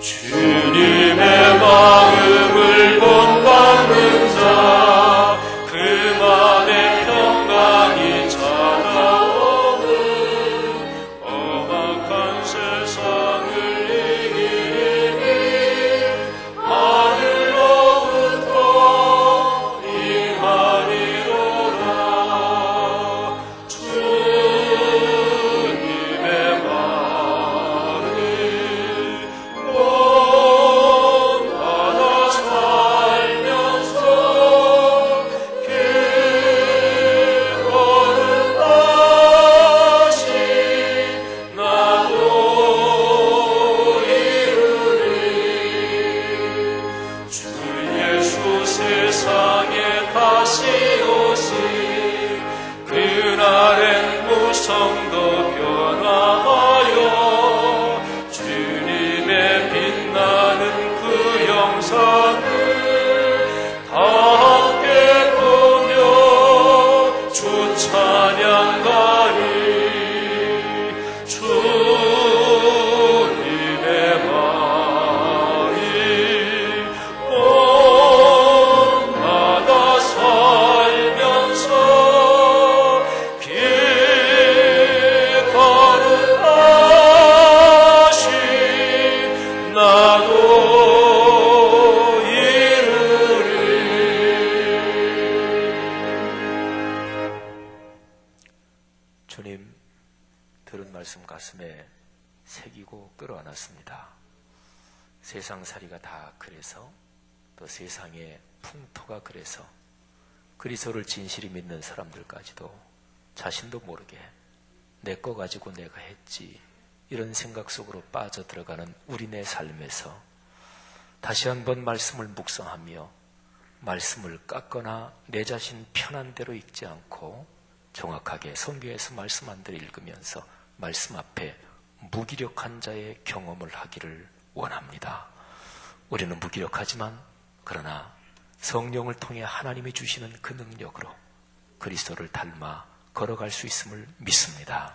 주님의 마음을 본받는 자 그만의 평강이 찾아오는 험악한 세상을 이기니 하늘로부터 임하리로라. 주님의 마음을 본받아 살면서 그 거룩하신 나도 이루리. 주 예수 세상에 다시 오시 그날엔 무성도 변화하여 주님의 빛나는 그 영상을 다 함께 보며 주 찬양하리. 주님의 마음이 본받아 살면서 길 거룩하신 나도 이루리. 주님, 들은 말씀 가슴에 새기고 끌어안았습니다. 세상살이가 다 그래서, 또 세상의 풍토가 그래서 그리스도를 진실히 믿는 사람들까지도 자신도 모르게 내 거 가지고 내가 했지 이런 생각 속으로 빠져들어가는 우리네 삶에서 다시 한번 말씀을 묵상하며 말씀을 깎거나 내 자신 편한 대로 읽지 않고 정확하게 성경에서 말씀한 대로 읽으면서 말씀 앞에 무기력한 자의 경험을 하기를 원합니다. 우리는 무기력하지만 그러나 성령을 통해 하나님이 주시는 그 능력으로 그리스도를 닮아 걸어갈 수 있음을 믿습니다.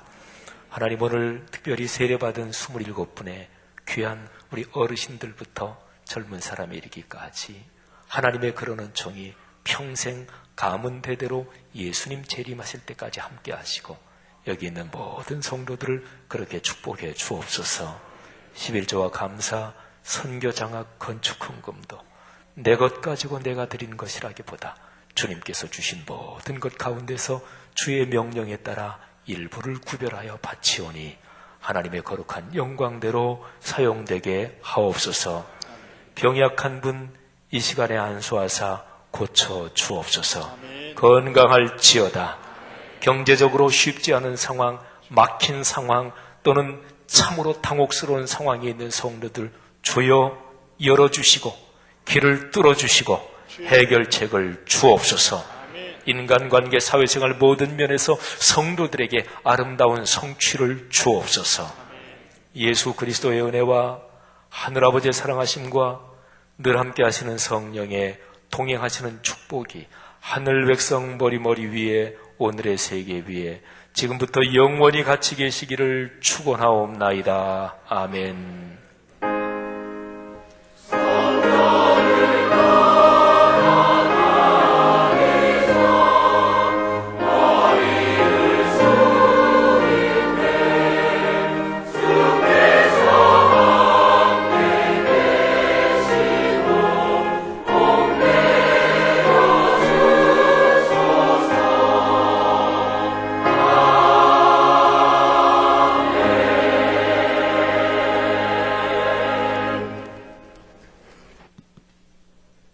하나님, 오늘 특별히 세례받은 27분의 귀한 우리 어르신들부터 젊은 사람에 이르기까지 하나님의 그러는 종이 평생 가문 대대로 예수님 재림하실 때까지 함께 하시고 여기 있는 모든 성도들을 그렇게 축복해 주옵소서. 11조와 감사, 선교장학, 건축헌금도 내 것 가지고 내가 드린 것이라기보다 주님께서 주신 모든 것 가운데서 주의 명령에 따라 일부를 구별하여 바치오니 하나님의 거룩한 영광대로 사용되게 하옵소서. 병약한 분 이 시간에 안수하사 고쳐 주옵소서. 건강할지어다. 경제적으로 쉽지 않은 상황, 막힌 상황 또는 참으로 당혹스러운 상황에 있는 성도들 주여 열어주시고 길을 뚫어주시고 해결책을 주옵소서. 인간관계, 사회생활 모든 면에서 성도들에게 아름다운 성취를 주옵소서. 예수 그리스도의 은혜와 하늘아버지의 사랑하심과 늘 함께 하시는 성령의 동행하시는 축복이 하늘 백성 머리 위에 오늘의 세계 위에 지금부터 영원히 같이 계시기를 축원하옵나이다. 아멘.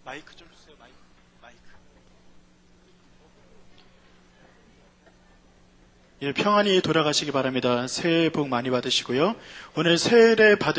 마이크 좀 주세요. 마이크. 예, 평안히 돌아가시기 바랍니다. 새해 복 많이 받으시고요. 오늘 세례 받으